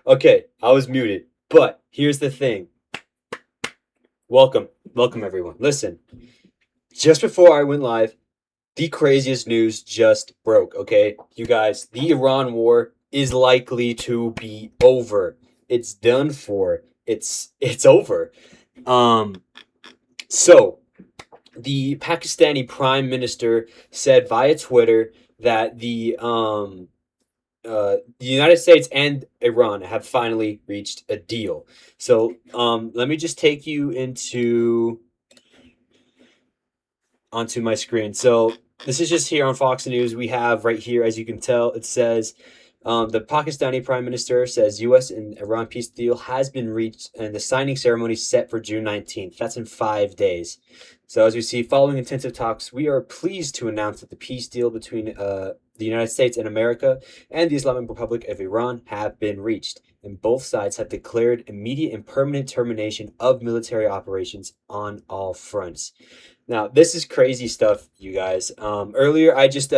Okay, I was muted. But here's the thing. Welcome everyone. Listen, just before I went live, the craziest news just broke, okay? You guys, the Iran war is likely to be over. It's done for. It's over. Um so the Pakistani Prime Minister said via Twitter that the United States and Iran have finally reached a deal. So let me just take you into onto my screen. So this is just here on Fox News. We have right here, as you can tell, it says the Pakistani Prime Minister says U.S. and Iran peace deal has been reached, and the signing ceremony is set for June 19th. That's in 5 days. So as we see, following intensive talks, we are pleased to announce that the peace deal between the United States and America and the Islamic Republic of Iran have been reached, and both sides have declared immediate and permanent termination of military operations on all fronts. Now, this is crazy stuff, you guys. Earlier, I just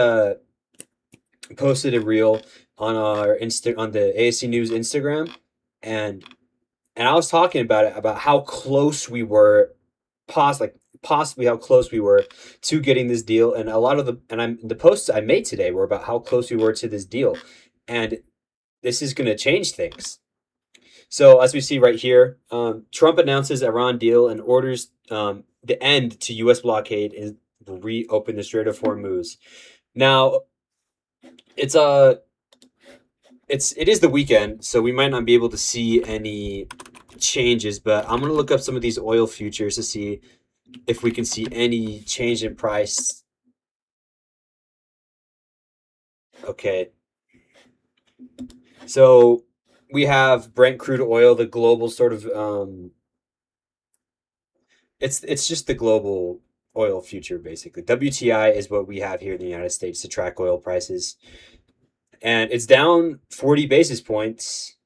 posted a reel on our on the ASC News Instagram, and I was talking about it about how close we were, possibly how close we were to getting this deal. And a lot of the posts I made today were about how close we were to this deal, and this is going to change things. So as we see right here, Trump announces Iran deal and orders the end to U.S. blockade and reopen the Strait of Hormuz. Now it's it is the weekend, so we might not be able to see any changes. But I'm gonna look up some of these oil futures to see if we can see any change in price. Okay, so we have Brent crude oil, the global sort of it's just the global oil future basically. WTI is what we have here in the United States to track oil prices, and it's down 40 basis points.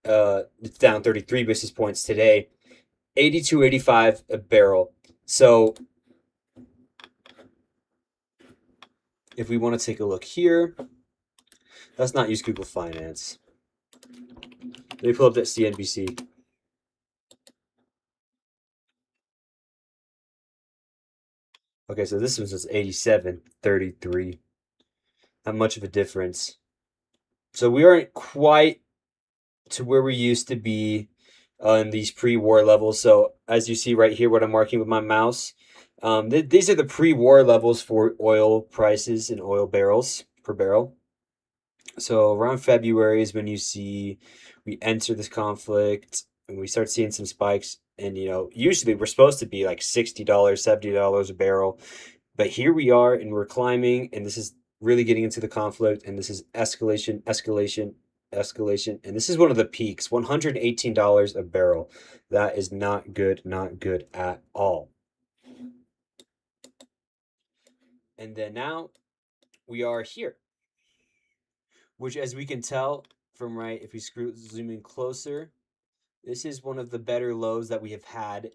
It's down 33 basis points today, 82.85 a barrel. So if we want to take a look here, let's not use Google Finance. Let me pull up that CNBC. Okay, so this one says 87.33. Not much of a difference. So we aren't quite to where we used to be in these pre-war levels. So as you see right here, what I'm marking with my mouse, these are the pre-war levels for oil prices and oil barrels per barrel. So around February is when you see we enter this conflict and we start seeing some spikes. And usually we're supposed to be like $60, $70 a barrel, but here we are and we're climbing, and this is really getting into the conflict, and this is escalation, escalation, escalation, and this is one of the peaks, $118 a barrel. That is not good at all. And then now we are here, which, as we can tell from right, if we zoom in closer, this is one of the better lows that we have had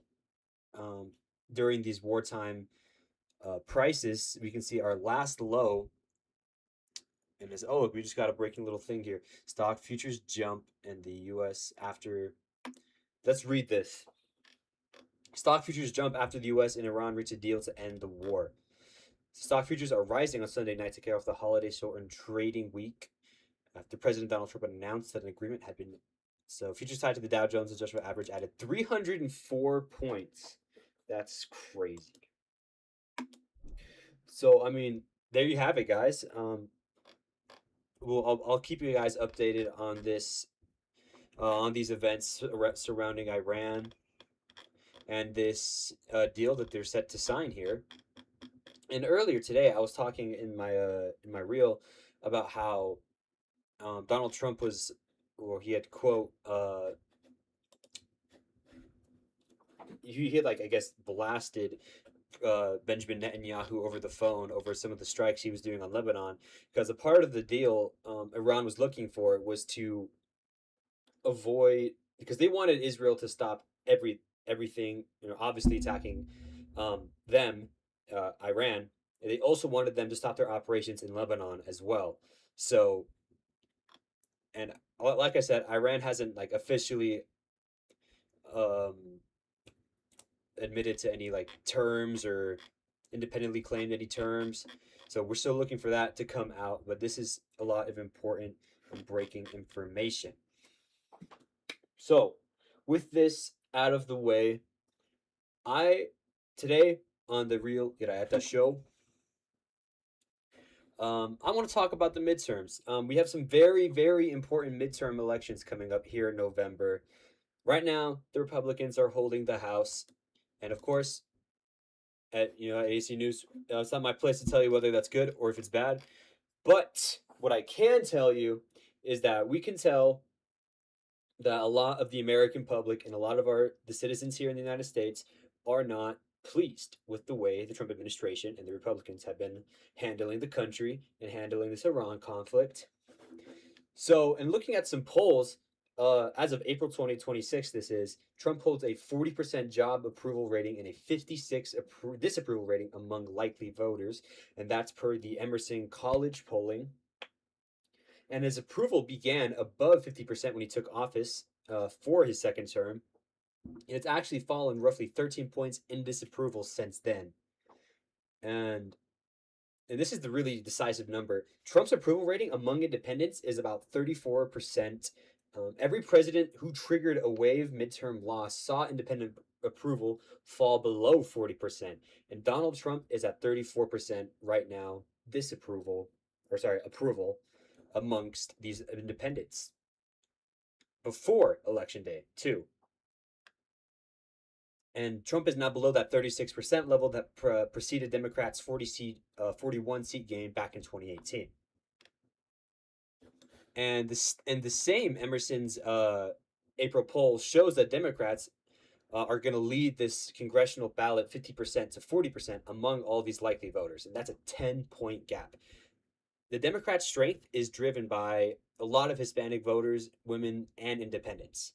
um, during these wartime prices. We can see our last low, and this. Oh, look, we just got a breaking little thing here. Stock futures jump in the U.S. after. Let's read this. Stock futures jump after the U.S. and Iran reach a deal to end the war. Stock futures are rising on Sunday night to kick off the holiday shortened trading week after President Donald Trump announced that an agreement had been. So futures tied to the Dow Jones Industrial Average added 304 points. That's crazy. So I mean, there you have it, guys. Well, I'll keep you guys updated on this, on these events surrounding Iran and this deal that they're set to sign here. And earlier today, I was talking in my reel about how Donald Trump was, or he had quote, he had like I guess blasted Benjamin Netanyahu over the phone over some of the strikes he was doing on Lebanon, because a part of the deal Iran was looking for was to avoid, because they wanted Israel to stop everything, obviously attacking them, Iran. They also wanted them to stop their operations in Lebanon as well. So And like I said, Iran hasn't like officially um, admitted to any like terms or independently claimed any terms. So we're still looking for that to come out, but this is a lot of important and breaking information. So, with this out of the way, I today on the Real Irayata show, I want to talk about the midterms. We have some very, very important midterm elections coming up here in November. Right now, the Republicans are holding the House, and of course, at AC News, it's not my place to tell you whether that's good or if it's bad. But what I can tell you is that we can tell that a lot of the American public and a lot of the citizens here in the United States are not pleased with the way the Trump administration and the Republicans have been handling the country and handling this Iran conflict. So, in looking at some polls, as of April 2026, this is Trump holds a 40% job approval rating and a 56 disapproval rating among likely voters, and that's per the Emerson College polling. And his approval began above 50% when he took office for his second term. And it's actually fallen roughly 13 points in disapproval since then. And this is the really decisive number. Trump's approval rating among independents is about 34%. Every president who triggered a wave midterm loss saw independent approval fall below 40%. And Donald Trump is at 34% right now, approval amongst these independents. Before election day, too. And Trump is now below that 36% level that preceded Democrats' 41 seat gain back in 2018. And the same Emerson's April poll shows that Democrats are going to lead this congressional ballot 50% to 40% among all these likely voters, and that's a 10-point gap. The Democrats' strength is driven by a lot of Hispanic voters, women, and independents.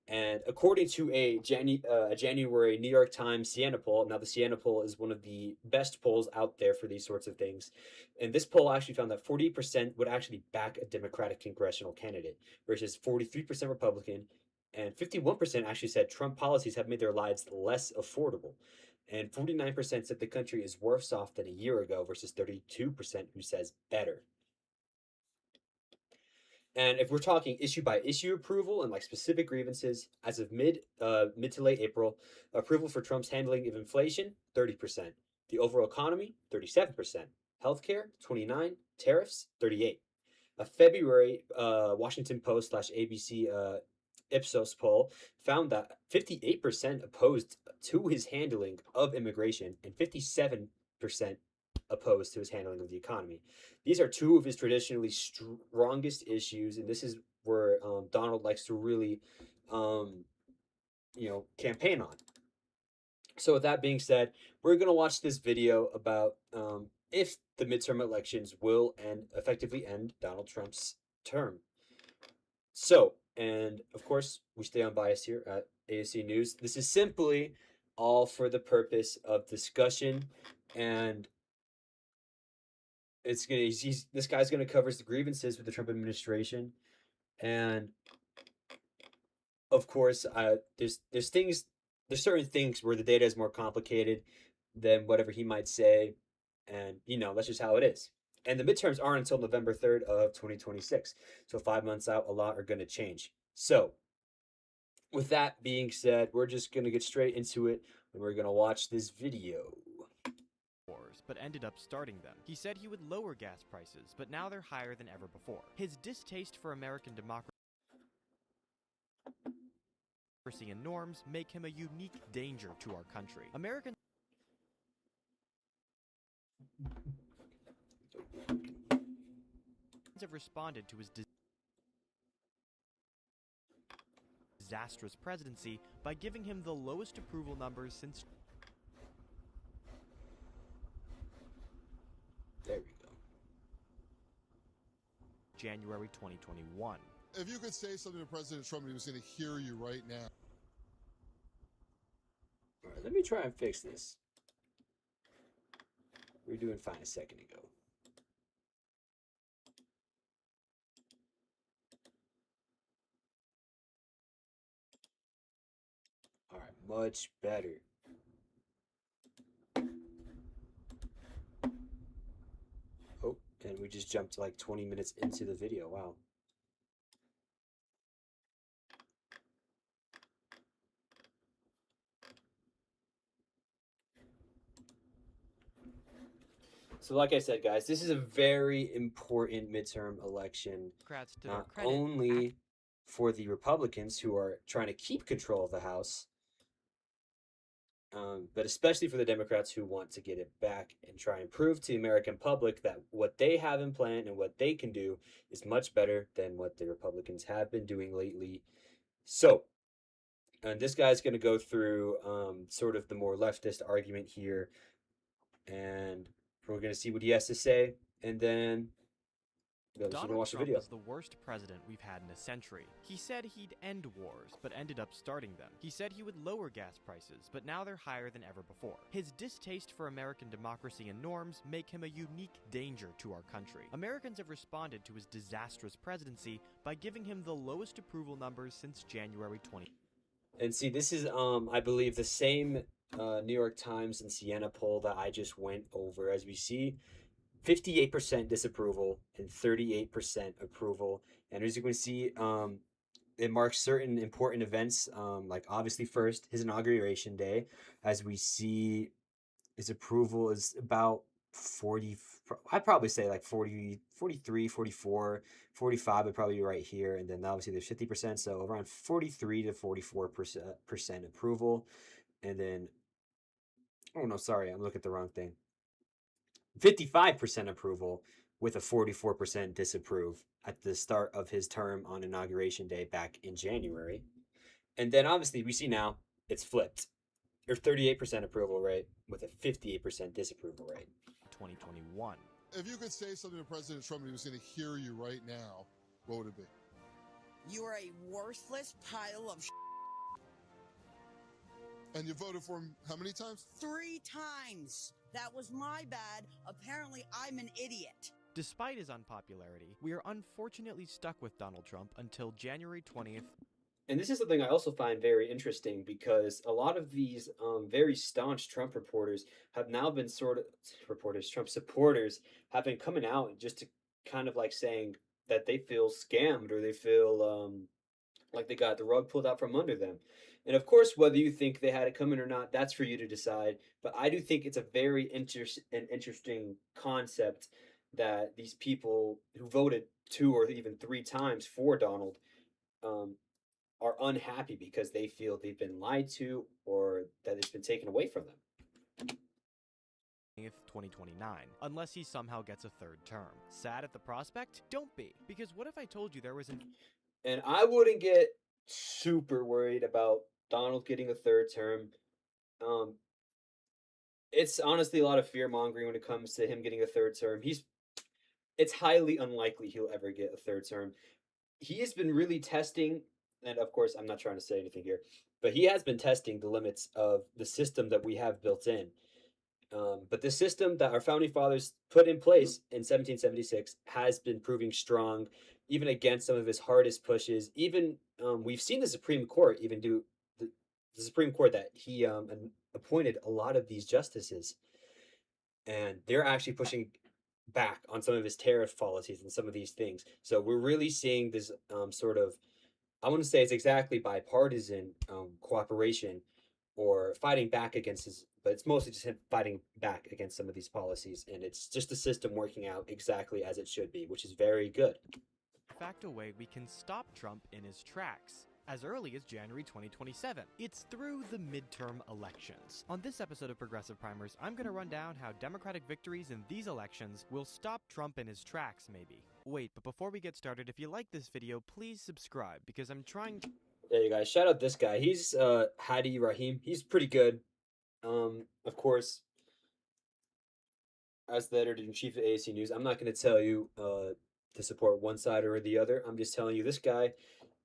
And according to a January New York Times Siena poll, now the Siena poll is one of the best polls out there for these sorts of things. And this poll actually found that 40% would actually back a Democratic congressional candidate versus 43% Republican. And 51% actually said Trump policies have made their lives less affordable. And 49% said the country is worse off than a year ago versus 32% who says better. And if we're talking issue by issue approval and like specific grievances, as of mid to late April, approval for Trump's handling of inflation, 30%. The overall economy, 37%. Healthcare, 29. Tariffs, 38. A February Washington Post / ABC Ipsos poll found that 58% opposed to his handling of immigration and 57% opposed to his handling of the economy. These are two of his traditionally strongest issues, and this is where Donald likes to really, campaign on. So with that being said, we're going to watch this video about if the midterm elections will effectively end Donald Trump's term. So, and of course, we stay unbiased here at ASC News. This is simply all for the purpose of discussion, and this guy's gonna cover the grievances with the Trump administration, and of course, there's certain things where the data is more complicated than whatever he might say, and that's just how it is. And the midterms aren't until November 3rd of 2026, so 5 months out, a lot are going to change. So, with that being said, we're just going to get straight into it, and we're going to watch this video. But ended up starting them. He said he would lower gas prices, but now they're higher than ever before. His distaste for American democracy and norms make him a unique danger to our country. Americans have responded to his disastrous presidency by giving him the lowest approval numbers since There we go. January 2021. If you could say something to President Trump, he was going to hear you right now. All right, let me try and fix this. We were doing fine a second ago. Much better. Oh, and we just jumped like 20 minutes into the video. Wow. So, like I said, guys, this is a very important midterm election, Democrats, to their not credit, only for the Republicans who are trying to keep control of the House, but especially for the Democrats who want to get it back and try and prove to the American public that what they have in plan and what they can do is much better than what the Republicans have been doing lately. So, and this guy's going to go through sort of the more leftist argument here, and we're going to see what he has to say, and then we're just going to watch the Donald Trump video. is the worst president we've had in a century. He said he'd end wars, but ended up starting them. He said he would lower gas prices, but now they're higher than ever before. His distaste for American democracy and norms make him a unique danger to our country. Americans have responded to his disastrous presidency by giving him the lowest approval numbers since January 20. And see, this is, I believe, the same New York Times and Siena poll that I just went over. As we see, 58% disapproval and 38% approval. And as you can see, it marks certain important events, like obviously first, his inauguration day. As we see, his approval is about 40, I'd probably say like 40, 43, 44, 45 would probably be right here. And then obviously there's 50%, so around 43 to 44% approval. And then, oh no, sorry, I'm looking at the wrong thing. 55% approval with a 44% disapprove at the start of his term on inauguration day back in January. And then obviously we see now it's flipped. Or 38% approval rate with a 58% disapproval rate. 2021. If you could say something to President Trump and he was going to hear you right now, what would it be? You are a worthless pile of And you voted for him how many times? 3 times. That was my bad. Apparently, I'm an idiot. Despite his unpopularity, we are unfortunately stuck with Donald Trump until January 20th. And this is something I also find very interesting because a lot of these very staunch Trump reporters have now been Trump supporters have been coming out just to kind of like saying that they feel scammed or they feel like they got the rug pulled out from under them. And of course, whether you think they had it coming or not, that's for you to decide. But I do think it's a very interesting concept that these people who voted 2 or even 3 times for Donald um, are unhappy because they feel they've been lied to or that it's been taken away from them. 2029, unless he somehow gets a 3rd term. Sad at the prospect? Don't be, because what if I told you there was an... And I wouldn't get super worried about Donald getting a 3rd term. It's honestly a lot of fear mongering when it comes to him getting a 3rd term. It's highly unlikely he'll ever get a 3rd term. He has been really testing, and of course, I'm not trying to say anything here, but he has been testing the limits of the system that we have built in. But the system that our founding fathers put in place in 1776 has been proving strong, even against some of his hardest pushes. Even we've seen the Supreme Court even do the Supreme Court that he appointed a lot of these justices, and they're actually pushing back on some of his tariff policies and some of these things. So we're really seeing this sort of, I wouldn't say it's exactly bipartisan cooperation or fighting back against his, but it's mostly just him fighting back against some of these policies. And it's just the system working out exactly as it should be, which is very good. facto way we can stop Trump in his tracks. As early as January 2027. It's through the midterm elections. On this episode of Progressive Primers, I'm going to run down how Democratic victories in these elections will stop Trump in his tracks, maybe. Wait, but before we get started, if you like this video, please subscribe, because I'm trying to... There you guys, shout out this guy. He's Hadi Rahim. He's pretty good. Of course, as the editor-in-chief of AAC News, I'm not going to tell you to support one side or the other. I'm just telling you this guy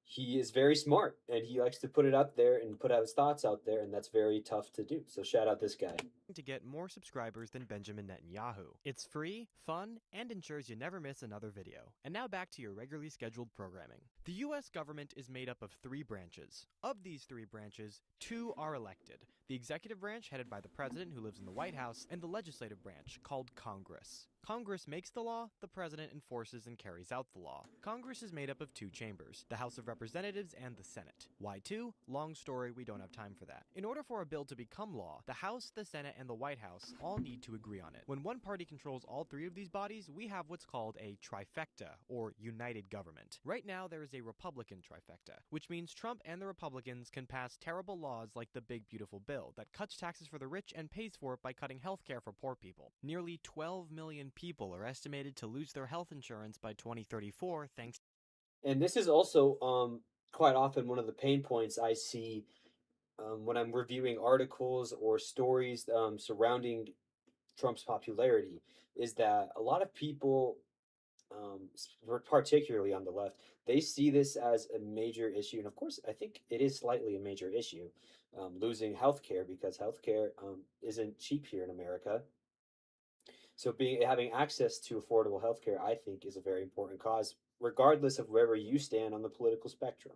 he is very smart and he likes to put it up there and put out his thoughts out there, and that's very tough to do. So shout out this guy. To get more subscribers than Benjamin Netanyahu. It's free, fun, and ensures you never miss another video. And now back to your regularly scheduled programming. The US government is made up of 3 branches. Of these 3 branches, 2 are elected. The executive branch, headed by the president who lives in the White House, and the legislative branch, called Congress. Congress makes the law, the president enforces and carries out the law. Congress is made up of 2 chambers, the House of Representatives and the Senate. Why 2? Long story, we don't have time for that. In order for a bill to become law, the House, the Senate, and the White House all need to agree on it. When one party controls all 3 of these bodies, we have what's called a trifecta, or united government. Right now, there is a Republican trifecta, which means Trump and the Republicans can pass terrible laws like the Big Beautiful Bill that cuts taxes for the rich and pays for it by cutting health care for poor people. Nearly 12 million people are estimated to lose their health insurance by 2034 thanks. And this is also quite often one of the pain points I see when I'm reviewing articles or stories surrounding Trump's popularity, is that a lot of people, particularly on the left, they see this as a major issue. And of course, I think it is slightly a major issue, losing healthcare, because healthcare isn't cheap here in America. So having access to affordable healthcare, I think, is a very important cause, regardless of wherever you stand on the political spectrum.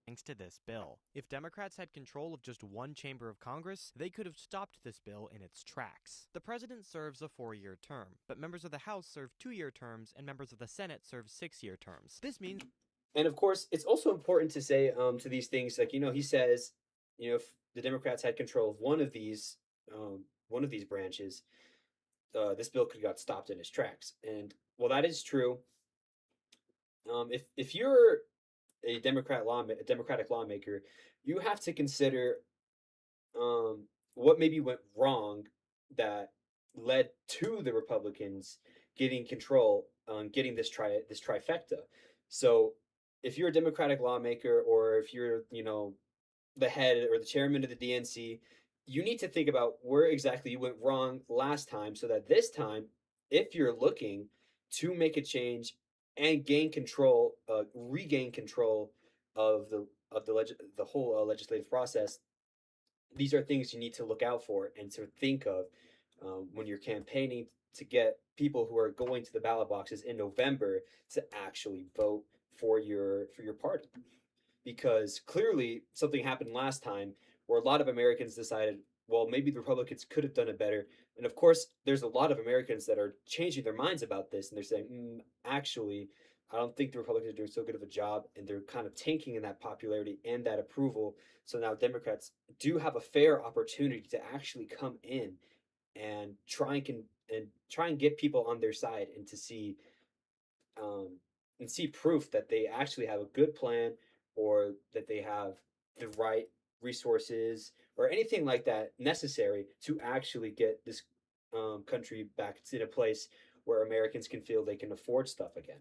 Thanks to this bill. If Democrats had control of just one chamber of Congress, they could have stopped this bill in its tracks. The president serves a 4-year term, but members of the House serve 2-year terms and members of the Senate serve 6-year terms. This means... And of course, it's also important to say to these things, like, he says, if the Democrats had control of one of these branches, this bill could have got stopped in its tracks. And well, that is true. If you're a Democratic lawmaker, you have to consider what maybe went wrong that led to the Republicans getting control, getting this trifecta. So if you're a Democratic lawmaker, or if you're the head or the chairman of the DNC, you need to think about where exactly you went wrong last time, so that this time, if you're looking to make a change and regain control of the whole legislative process, these are things you need to look out for and to think of when you're campaigning to get people who are going to the ballot boxes in November to actually vote for your party. Because clearly something happened last time where a lot of Americans decided, well, maybe the Republicans could have done it better. And of course, there's a lot of Americans that are changing their minds about this, and they're saying, actually, I don't think the Republicans are doing so good of a job, and they're kind of tanking in that popularity and that approval. So now Democrats do have a fair opportunity to actually come in and try and get people on their side, and to see proof that they actually have a good plan, or that they have the right resources or anything like that necessary to actually get this country back in a place where Americans can feel they can afford stuff again.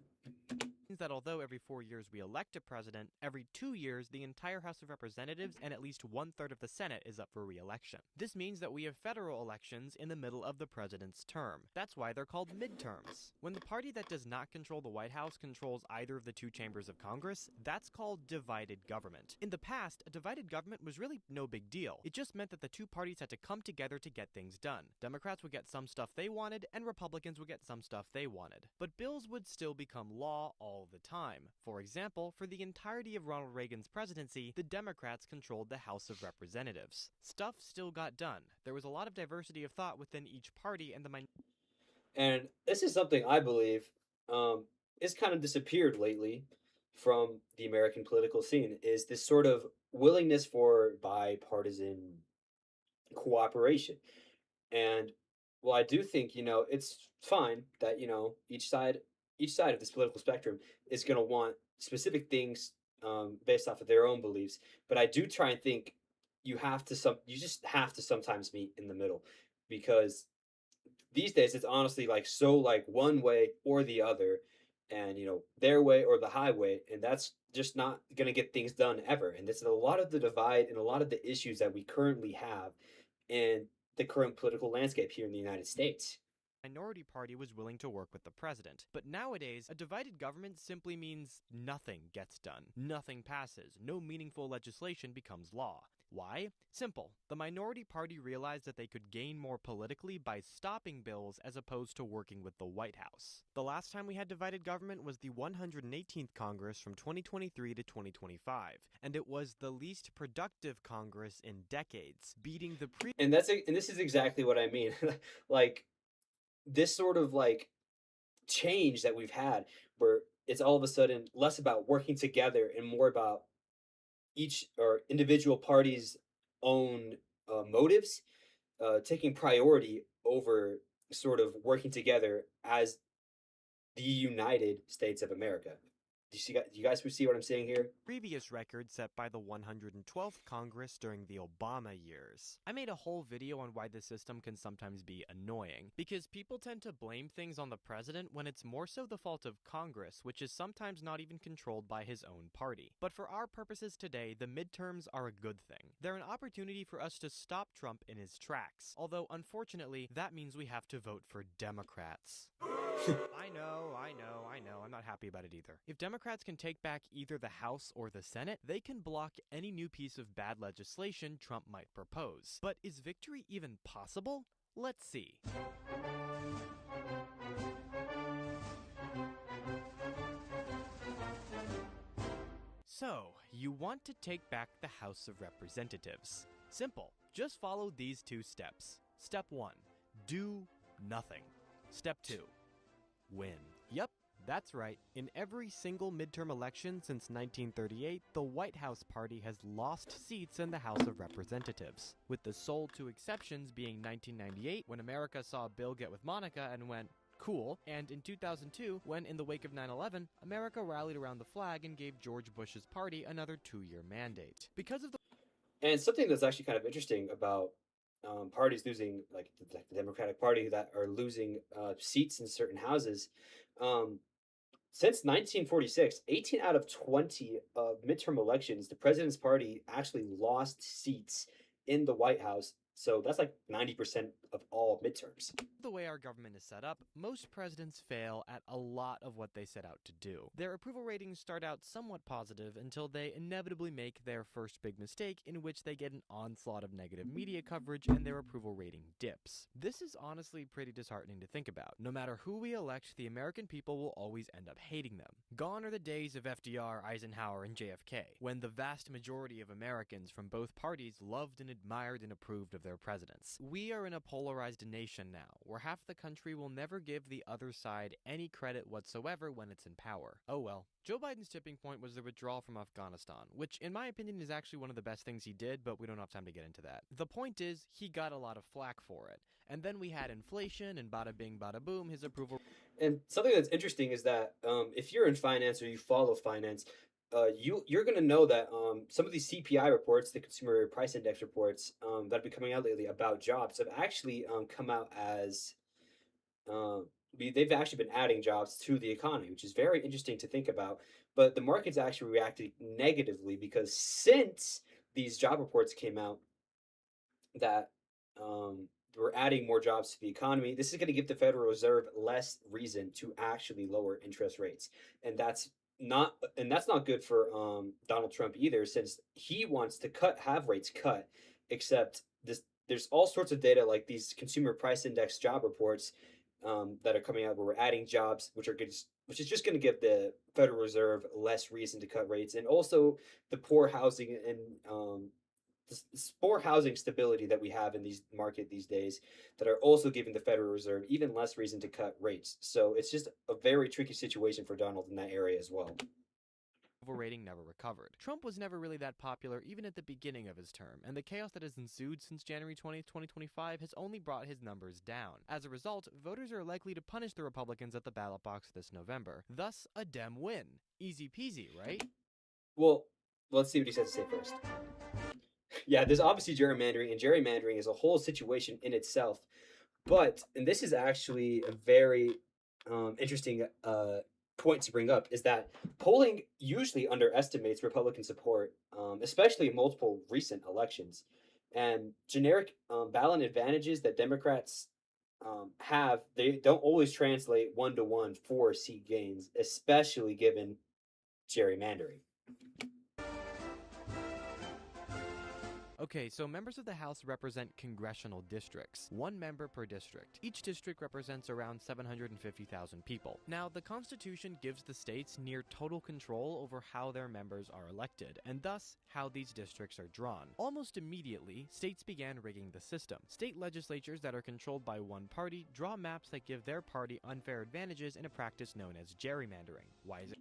Means that although every 4 years we elect a president, every 2 years the entire House of Representatives and at least 1/3 of the Senate is up for re-election. This means that we have federal elections in the middle of the president's term. That's why they're called midterms. When the party that does not control the White House controls either of the 2 chambers of Congress, that's called divided government. In the past, a divided government was really no big deal. It just meant that the 2 parties had to come together to get things done. Democrats would get some stuff they wanted, and Republicans would get some stuff they wanted. But bills would still become law all the time. For example, for the entirety of Ronald Reagan's presidency, the Democrats controlled the House of Representatives. Stuff still got done. There was a lot of diversity of thought within each party, and And this is something I believe is kind of disappeared lately from the American political scene, is this sort of willingness for bipartisan cooperation. And well, I do think, it's fine that, each side of this political spectrum is going to want specific things based off of their own beliefs. But I do try and think you just have to sometimes meet in the middle, because these days it's honestly like so like one way or the other, and their way or the highway, and that's just not going to get things done ever. And this is a lot of the divide and a lot of the issues that we currently have in the current political landscape here in the United States. minority party was willing to work with the president. But nowadays, a divided government simply means nothing gets done, nothing passes, no meaningful legislation becomes law. Why? Simple. The minority party realized that they could gain more politically by stopping bills as opposed to working with the White House. The last time we had divided government was the 118th Congress from 2023 to 2025, and it was the least productive Congress in decades, beating the And this is exactly what I mean. Like this sort of like change that we've had where it's all of a sudden less about working together and more about each or individual party's own motives taking priority over sort of working together as the United States of America. Do you guys see what I'm saying here? previous record set by the 112th Congress during the Obama years. I made a whole video on why this system can sometimes be annoying, because people tend to blame things on the president when it's more so the fault of Congress, which is sometimes not even controlled by his own party. But for our purposes today, the midterms are a good thing. They're an opportunity for us to stop Trump in his tracks, although unfortunately, that means we have to vote for Democrats. I know, I'm not happy about it either. If Democrats can take back either the House or the Senate, they can block any new piece of bad legislation Trump might propose. But is victory even possible? Let's see. So, you want to take back the House of Representatives. Simple. Just follow these 2 steps. Step 1. Do nothing. Step 2. Win. Yep, that's right. In every single midterm election since 1938, the White House party has lost seats in the House of Representatives, with the sole 2 exceptions being 1998, when America saw Bill get with Monica and went, cool, and in 2002, when in the wake of 9/11, America rallied around the flag and gave George Bush's party another 2-year mandate. Because of the And something that's actually kind of interesting about parties losing, like the Democratic Party, that are losing seats in certain houses. Um, since 1946, 18 out of 20 midterm elections, the president's party actually lost seats in the White House. So that's like 90% of all midterms. The way our government is set up, most presidents fail at a lot of what they set out to do. Their approval ratings start out somewhat positive until they inevitably make their first big mistake, in which they get an onslaught of negative media coverage and their approval rating dips. This is honestly pretty disheartening to think about. No matter who we elect, the American people will always end up hating them. Gone are the days of FDR, Eisenhower, and JFK, when the vast majority of Americans from both parties loved and admired and approved of their presidents. We are in a polarized nation now, where half the country will never give the other side any credit whatsoever when it's in power. Oh well. Joe Biden's tipping point was the withdrawal from Afghanistan, which in my opinion is actually one of the best things he did, but we don't have time to get into that. The point is, he got a lot of flack for it. And then we had inflation, and bada bing bada boom, his approval. And something that's interesting is that if you're in finance or you follow finance, you're going to know that some of these CPI reports, the Consumer Price Index reports that have been coming out lately about jobs, have actually come out as they've actually been adding jobs to the economy, which is very interesting to think about. But the market's actually reacted negatively because since these job reports came out, that we're adding more jobs to the economy. This is going to give the Federal Reserve less reason to actually lower interest rates, and that's not good for Donald Trump either, since he wants to have rates cut. Except there's all sorts of data like these Consumer Price Index job reports that are coming out where we're adding jobs, which is just going to give the Federal Reserve less reason to cut rates, and also the poor housing and this poor housing stability that we have in these market these days that are also giving the Federal Reserve even less reason to cut rates. So it's just a very tricky situation for Donald in that area as well. Rating never recovered. Trump was never really that popular even at the beginning of his term, and the chaos that has ensued since January 20th, 2025 has only brought his numbers down. As a result, voters are likely to punish the Republicans at the ballot box this November. Thus, a Dem win. Easy peasy, right? Well, let's see what he has to say first. Yeah, there's obviously gerrymandering, and gerrymandering is a whole situation in itself. And this is actually a very interesting point to bring up, is that polling usually underestimates Republican support, especially in multiple recent elections. And generic ballot advantages that Democrats they don't always translate 1-to-1 for seat gains, especially given gerrymandering. Okay, so members of the House represent congressional districts, one member per district. Each district represents around 750,000 people. Now, the Constitution gives the states near total control over how their members are elected, and thus how these districts are drawn. Almost immediately, states began rigging the system. State legislatures that are controlled by one party draw maps that give their party unfair advantages in a practice known as gerrymandering. Why is it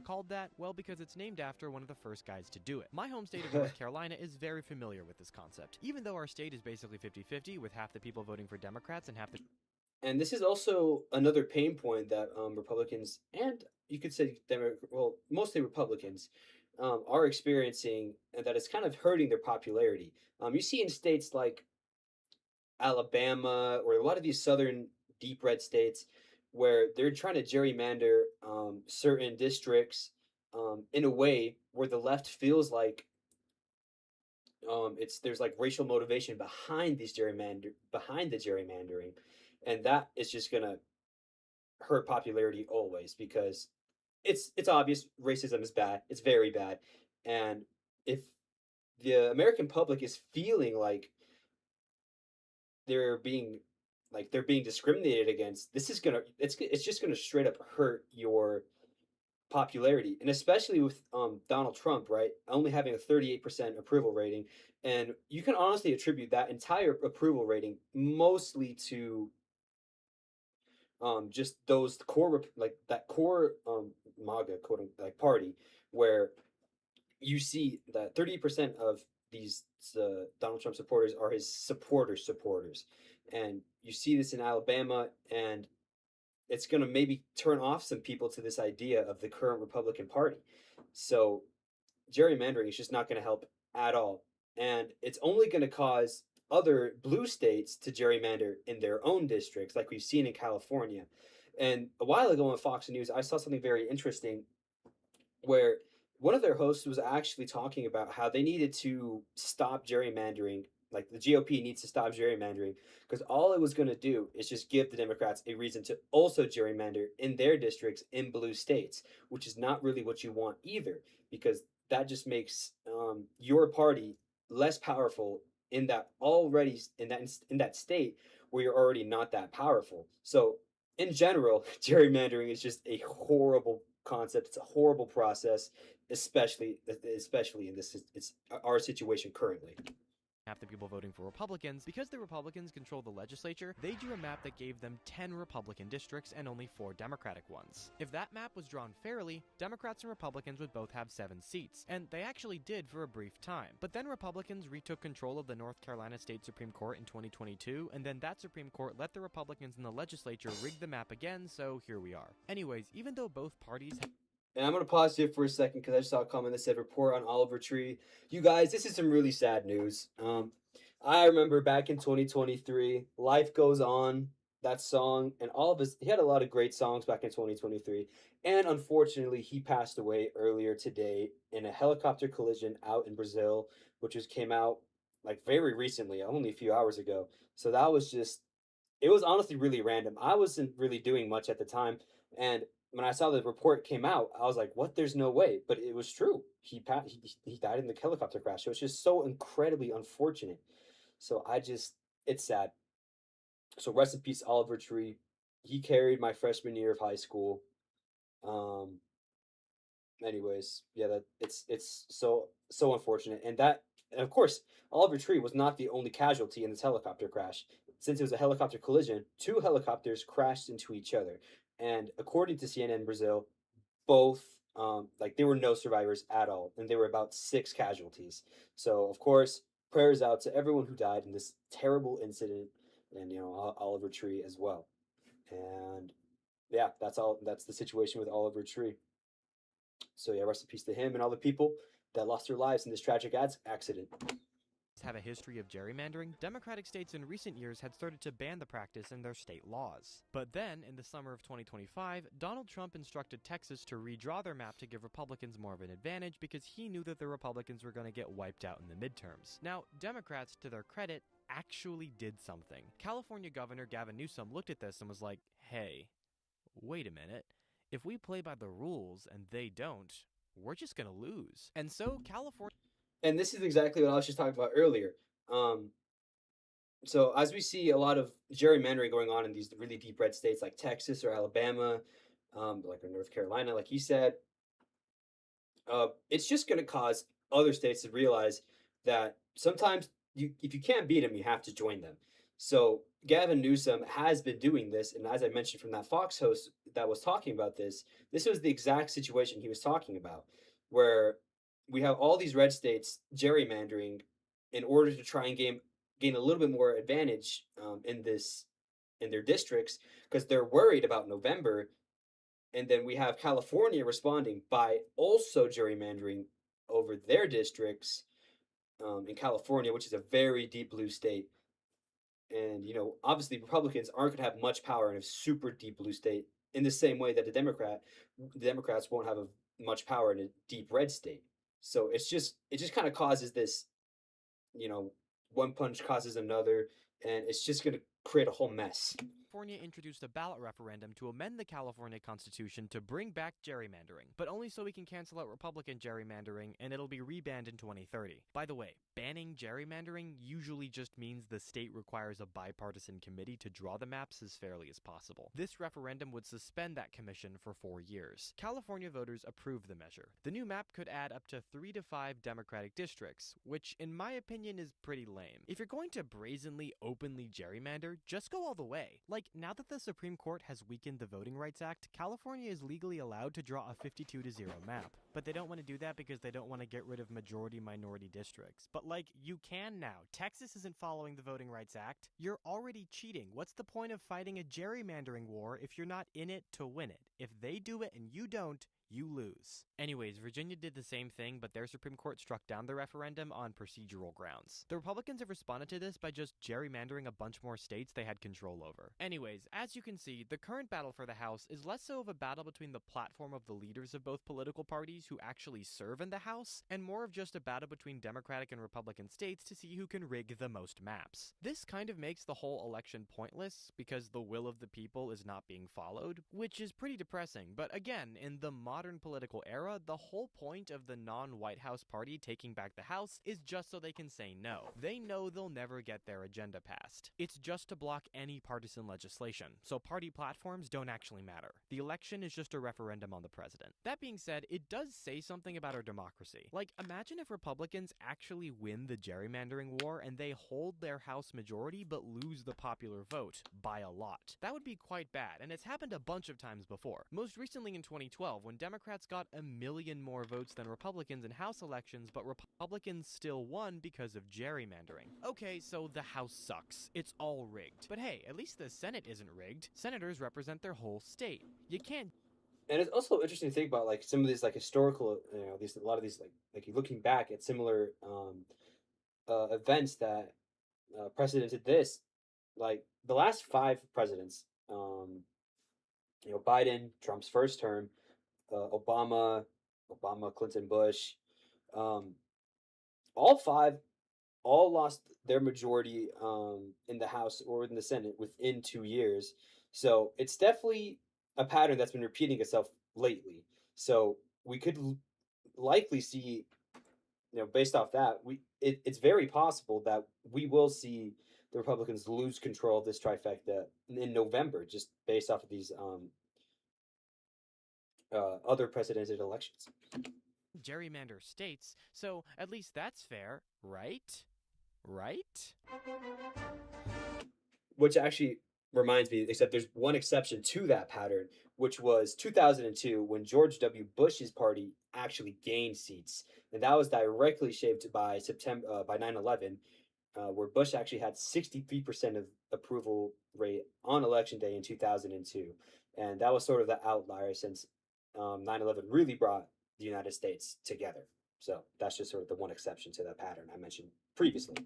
called that? Well, because it's named after one of the first guys to do it. My home state of North Carolina is very familiar with this concept. Even though our state is basically 50-50, with half the people voting for Democrats and half the And this is also another pain point that Republicans and you could say well, mostly Republicans are experiencing, and that is kind of hurting their popularity. You see in states like Alabama or a lot of these southern deep red states where they're trying to gerrymander certain districts in a way where the left feels like it's there's like racial motivation behind the gerrymandering, and that is just gonna hurt popularity always because it's obvious racism is bad. It's very bad, and if the American public is feeling like they're being they're being discriminated against, this is gonna it's just gonna straight up hurt your popularity, and especially with Donald Trump, right? Only having a 38% approval rating, and you can honestly attribute that entire approval rating mostly to just those that core MAGA party where you see that 30% of these Donald Trump supporters are his supporters, and you see this in Alabama, and it's going to maybe turn off some people to this idea of the current Republican Party. So gerrymandering is just not going to help at all, and it's only going to cause other blue states to gerrymander in their own districts, like we've seen in California. And a while ago on Fox News, I saw something very interesting where one of their hosts was actually talking about how they needed to stop gerrymandering. Like the GOP needs to stop gerrymandering because all it was going to do is just give the Democrats a reason to also gerrymander in their districts in blue states, which is not really what you want either, because that just makes your party less powerful in that already in that state where you're already not that powerful. So in general, gerrymandering is just a horrible concept. It's a horrible process, especially in this it's our situation currently. half the people voting for Republicans. Because the Republicans control the legislature, they drew a map that gave them 10 Republican districts and only 4 Democratic ones. If that map was drawn fairly, Democrats and Republicans would both have 7 seats, and they actually did for a brief time. But then Republicans retook control of the North Carolina State Supreme Court in 2022, and then that Supreme Court let the Republicans in the legislature rig the map again, so here we are. Anyways, even though both parties And I'm going to pause here for a second because I just saw a comment that said report on Oliver Tree. You guys, this is some really sad news. I remember back in 2023, Life Goes On, that song, and all of his, he had a lot of great songs back in 2023. And unfortunately, he passed away earlier today in a helicopter collision out in Brazil, came out like very recently, only a few hours ago. So that was just, it was honestly really random. I wasn't really doing much at the time. And when I saw the report came out, I was like, "What? There's no way!" But it was true. He died in the helicopter crash. So it's just so incredibly unfortunate. So it's sad. So rest in peace, Oliver Tree. He carried my freshman year of high school. Um. Anyways, yeah, that it's so unfortunate, and of course, Oliver Tree was not the only casualty in this helicopter crash. Since it was a helicopter collision, 2 helicopters crashed into each other, and according to CNN Brazil, both there were no survivors at all, and there were about 6 casualties. So of course, prayers out to everyone who died in this terrible incident, and Oliver Tree as well. And yeah, that's all. That's the situation with Oliver Tree. So yeah, rest in peace to him and all the people that lost their lives in this tragic accident. have a history of gerrymandering, Democratic states in recent years had started to ban the practice in their state laws. But then, in the summer of 2025, Donald Trump instructed Texas to redraw their map to give Republicans more of an advantage because he knew that the Republicans were going to get wiped out in the midterms. Now, Democrats, to their credit, actually did something. California Governor Gavin Newsom looked at this and was like, hey, wait a minute. If we play by the rules and they don't, we're just going to lose. And so California. And this is exactly what I was just talking about earlier. Um, so as we see a lot of gerrymandering going on in these really deep red states like Texas or Alabama, like or North Carolina, like you said, it's just going to cause other states to realize that sometimes if you can't beat them, you have to join them. So Gavin Newsom has been doing this, and as I mentioned from that Fox host that was talking about this, this was the exact situation he was talking about, where we have all these red states gerrymandering in order to try and gain a little bit more advantage in their districts because they're worried about November. And then we have California responding by also gerrymandering over their districts in California, which is a very deep blue state. And, obviously Republicans aren't going to have much power in a super deep blue state in the same way that the Democrats won't have much power in a deep red state. So it just kind of causes this, one punch causes another, and it's just going to create a whole mess. California introduced a ballot referendum to amend the California Constitution to bring back gerrymandering, but only so we can cancel out Republican gerrymandering and it'll be rebanned in 2030. By the way, banning gerrymandering usually just means the state requires a bipartisan committee to draw the maps as fairly as possible. This referendum would suspend that commission for 4 years. California voters approved the measure. The new map could add up to 3 to 5 Democratic districts, which in my opinion is pretty lame. If you're going to brazenly, openly gerrymander, just go all the way. Like, now that the Supreme Court has weakened the Voting Rights Act, California is legally allowed to draw a 52-0 map. But they don't want to do that because they don't want to get rid of majority-minority districts. But you can now. Texas isn't following the Voting Rights Act. You're already cheating. What's the point of fighting a gerrymandering war if you're not in it to win it? If they do it and you don't, you lose. Anyways, Virginia did the same thing, but their Supreme Court struck down the referendum on procedural grounds. The Republicans have responded to this by just gerrymandering a bunch more states they had control over. Anyways, as you can see, the current battle for the House is less so of a battle between the platform of the leaders of both political parties who actually serve in the House, and more of just a battle between Democratic and Republican states to see who can rig the most maps. This kind of makes the whole election pointless, because the will of the people is not being followed, which is pretty depressing, but again, in the modern political era, the whole point of the non-White House party taking back the House is just so they can say no. They know they'll never get their agenda passed. It's just to block any partisan legislation, so party platforms don't actually matter. The election is just a referendum on the president. That being said, it does say something about our democracy. Like, imagine if Republicans actually win the gerrymandering war and they hold their House majority but lose the popular vote by a lot. That would be quite bad, and it's happened a bunch of times before. Most recently in 2012, when Democrats got 1 million more votes than Republicans in House elections, but Republicans still won because of gerrymandering. Okay, so the House sucks. It's all rigged. But hey, at least the Senate isn't rigged. Senators represent their whole state. You can't. And it's also interesting to think about some of these historical, a lot of these you're looking back at similar events that precedented this, like the last 5 presidents, Biden, Trump's first term, Obama, Clinton, Bush, all 5 all lost their majority in the House or in the Senate within 2 years. So it's definitely a pattern that's been repeating itself lately. So we could likely see, based off that, it's very possible that we will see the Republicans lose control of this trifecta in November, just based off of these other precedented elections. Gerrymander states, so at least that's fair, right? Right? Which actually reminds me, except there's one exception to that pattern, which was 2002 when George W. Bush's party actually gained seats, and that was directly shaped by by 9/11, where Bush actually had 63% of approval rate on election day in 2002, and that was sort of the outlier since 9/11 really brought the United States together. So that's just sort of the one exception to that pattern I mentioned previously.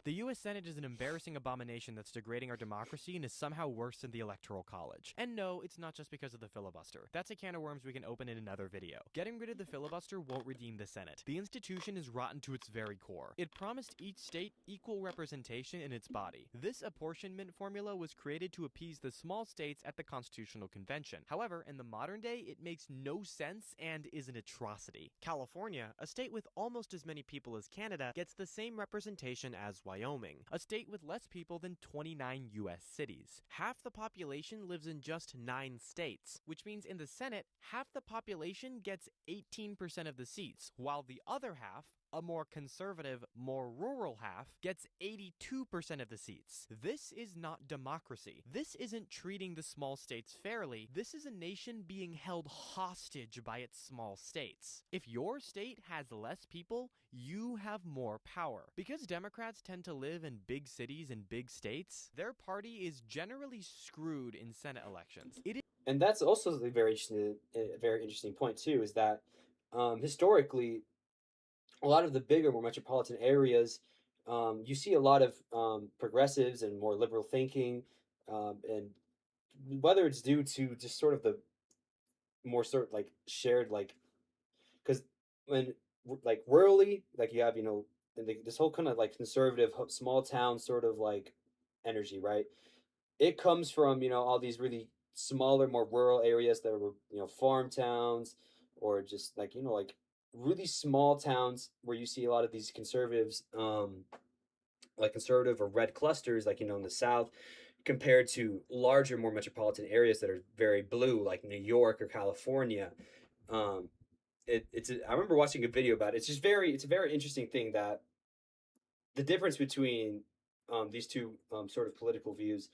The US Senate is an embarrassing abomination that's degrading our democracy and is somehow worse than the Electoral College. And no, it's not just because of the filibuster. That's a can of worms we can open in another video. Getting rid of the filibuster won't redeem the Senate. The institution is rotten to its very core. It promised each state equal representation in its body. This apportionment formula was created to appease the small states at the Constitutional Convention. However, in the modern day, it makes no sense and is an atrocity. California, a state with almost as many people as Canada, gets the same representation as Wyoming, a state with less people than 29 US cities. Half the population lives in just 9 states, which means in the Senate, half the population gets 18% of the seats, while the other half, a more conservative, more rural half, gets 82% of the seats. This is not democracy. This isn't treating the small states fairly. This is a nation being held hostage by its small states. If your state has less people, you have more power. Because Democrats tend to live in big cities and big states, their party is generally screwed in Senate elections. And that's also a very interesting point too, is that historically, a lot of the bigger, more metropolitan areas, you see a lot of progressives and more liberal thinking, and whether it's due to just sort of the more sort of like shared like, because when like rurally, like you have this whole kind of like conservative small town sort of like energy, right? It comes from all these really smaller, more rural areas that were farm towns, or just like really small towns where you see a lot of these conservatives, like conservative or red clusters, like in the South, compared to larger, more metropolitan areas that are very blue, like New York or California. Um, I remember watching a video about it. It's a very interesting thing that the difference between these two sort of political views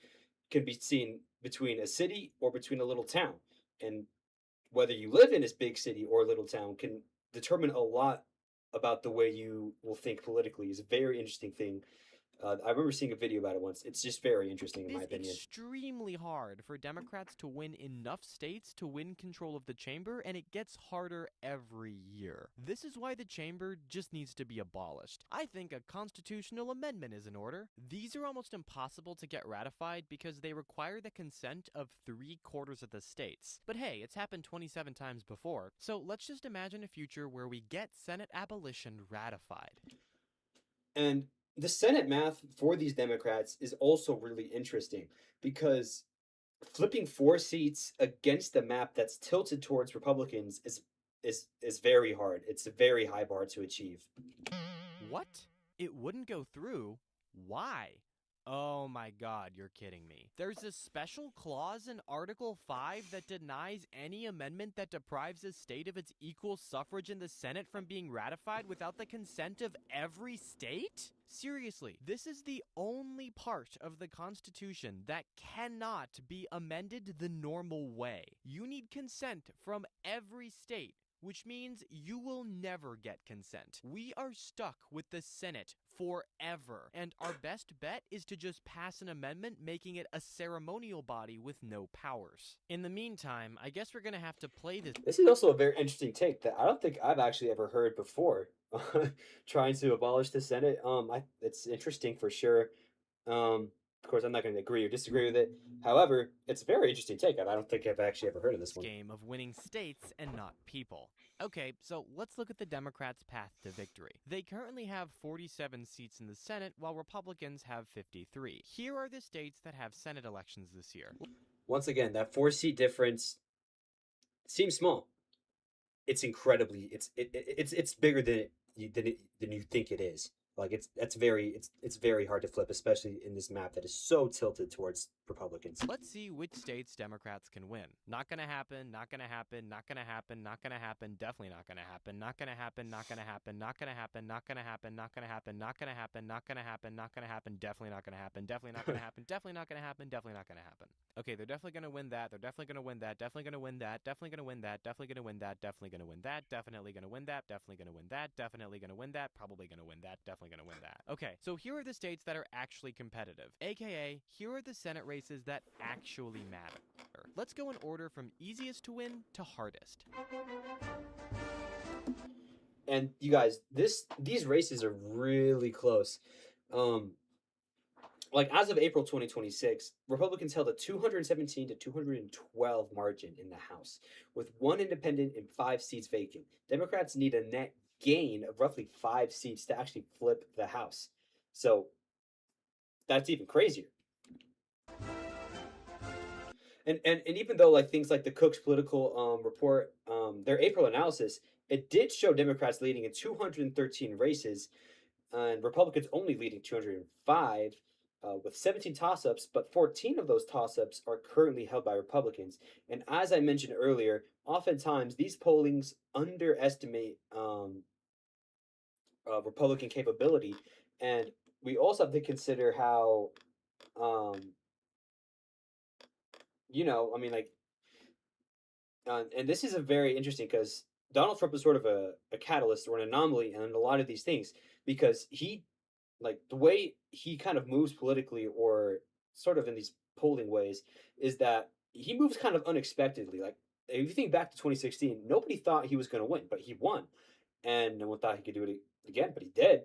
can be seen between a city or between a little town. And whether you live in this big city or little town can determine a lot about the way you will think politically. Is a very interesting thing. I remember seeing a video about it once. It's just very interesting, in It my is opinion. extremely hard for Democrats to win enough states to win control of the chamber, and it gets harder every year. This is why the chamber just needs to be abolished. I think a constitutional amendment is in order. These are almost impossible to get ratified because they require the consent of 3/4 of the states. But hey, it's happened 27 times before, so let's just imagine a future where we get Senate abolition ratified. And the Senate math for these Democrats is also really interesting because flipping 4 seats against the map that's tilted towards Republicans is very hard. It's a very high bar to achieve. What? It wouldn't go through? Why? Oh my god, you're kidding me. There's a special clause in Article 5 that denies any amendment that deprives a state of its equal suffrage in the Senate from being ratified without the consent of every state? Seriously, this is the only part of the Constitution that cannot be amended the normal way. You need consent from every state, which means you will never get consent. We are stuck with the Senate forever, and our best bet is to just pass an amendment making it a ceremonial body with no powers. In the meantime, I guess we're gonna have to play this. This is also a very interesting take that I don't think I've actually ever heard before. Trying to abolish the Senate. It's interesting for sure. Of course, I'm not going to agree or disagree with it. However, it's a very interesting take. I don't think I've actually ever heard of this one. Game of winning states and not people. Okay, so let's look at the Democrats' path to victory. They currently have 47 seats in the Senate, while Republicans have 53. Here are the states that have Senate elections this year. Once again, that 4 seat difference seems small. It's incredibly. It's bigger than you think it is. Like it's very hard to flip, especially in this map that is so tilted towards Republicans. Let's see which states Democrats can win. Not gonna happen, not gonna happen, not gonna happen, not gonna happen, definitely not gonna happen, not gonna happen, not gonna happen, not gonna happen, not gonna happen, not gonna happen, not gonna happen, not gonna happen, not gonna happen, definitely not gonna happen, definitely not gonna happen, definitely not gonna happen, definitely not gonna happen. Okay, they're definitely gonna win that, they're definitely gonna win that, definitely gonna win that, definitely gonna win that, definitely gonna win that, definitely gonna win that, definitely gonna win that, definitely gonna win that, definitely gonna win that, probably gonna win that, definitely gonna win that. Okay, so here are the states that are actually competitive, aka here are the Senate races that actually matter. Let's go in order from easiest to win to hardest. And you guys, these races are really close. like as of April 2026, Republicans held a 217 to 212 margin in the House, with one independent and 5 seats vacant. Democrats need a net gain of roughly 5 seats to actually flip the House. So that's even crazier. And even though like things like the Cook's political report, their April analysis, it did show Democrats leading in 213 races and Republicans only leading 205 with 17 toss ups, but 14 of those toss ups are currently held by Republicans. And as I mentioned earlier, oftentimes these pollings underestimate Republican capability. And we also have to consider how, um, I mean, like, and this is a very interesting because Donald Trump is sort of a catalyst or an anomaly in a lot of these things because he like the way he kind of moves politically or sort of in these polling ways is that he moves kind of unexpectedly. Like if you think back to 2016, nobody thought he was going to win, but he won, and no one thought he could do it again, but he did.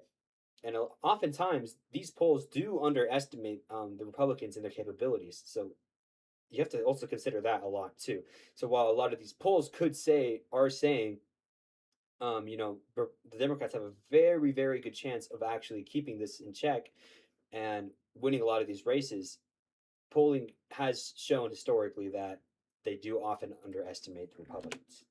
And oftentimes these polls do underestimate the Republicans and their capabilities. So you have to also consider that a lot too. So while a lot of these polls are saying the Democrats have a very, very good chance of actually keeping this in check and winning a lot of these races. Polling has shown historically that they do often underestimate the Republicans.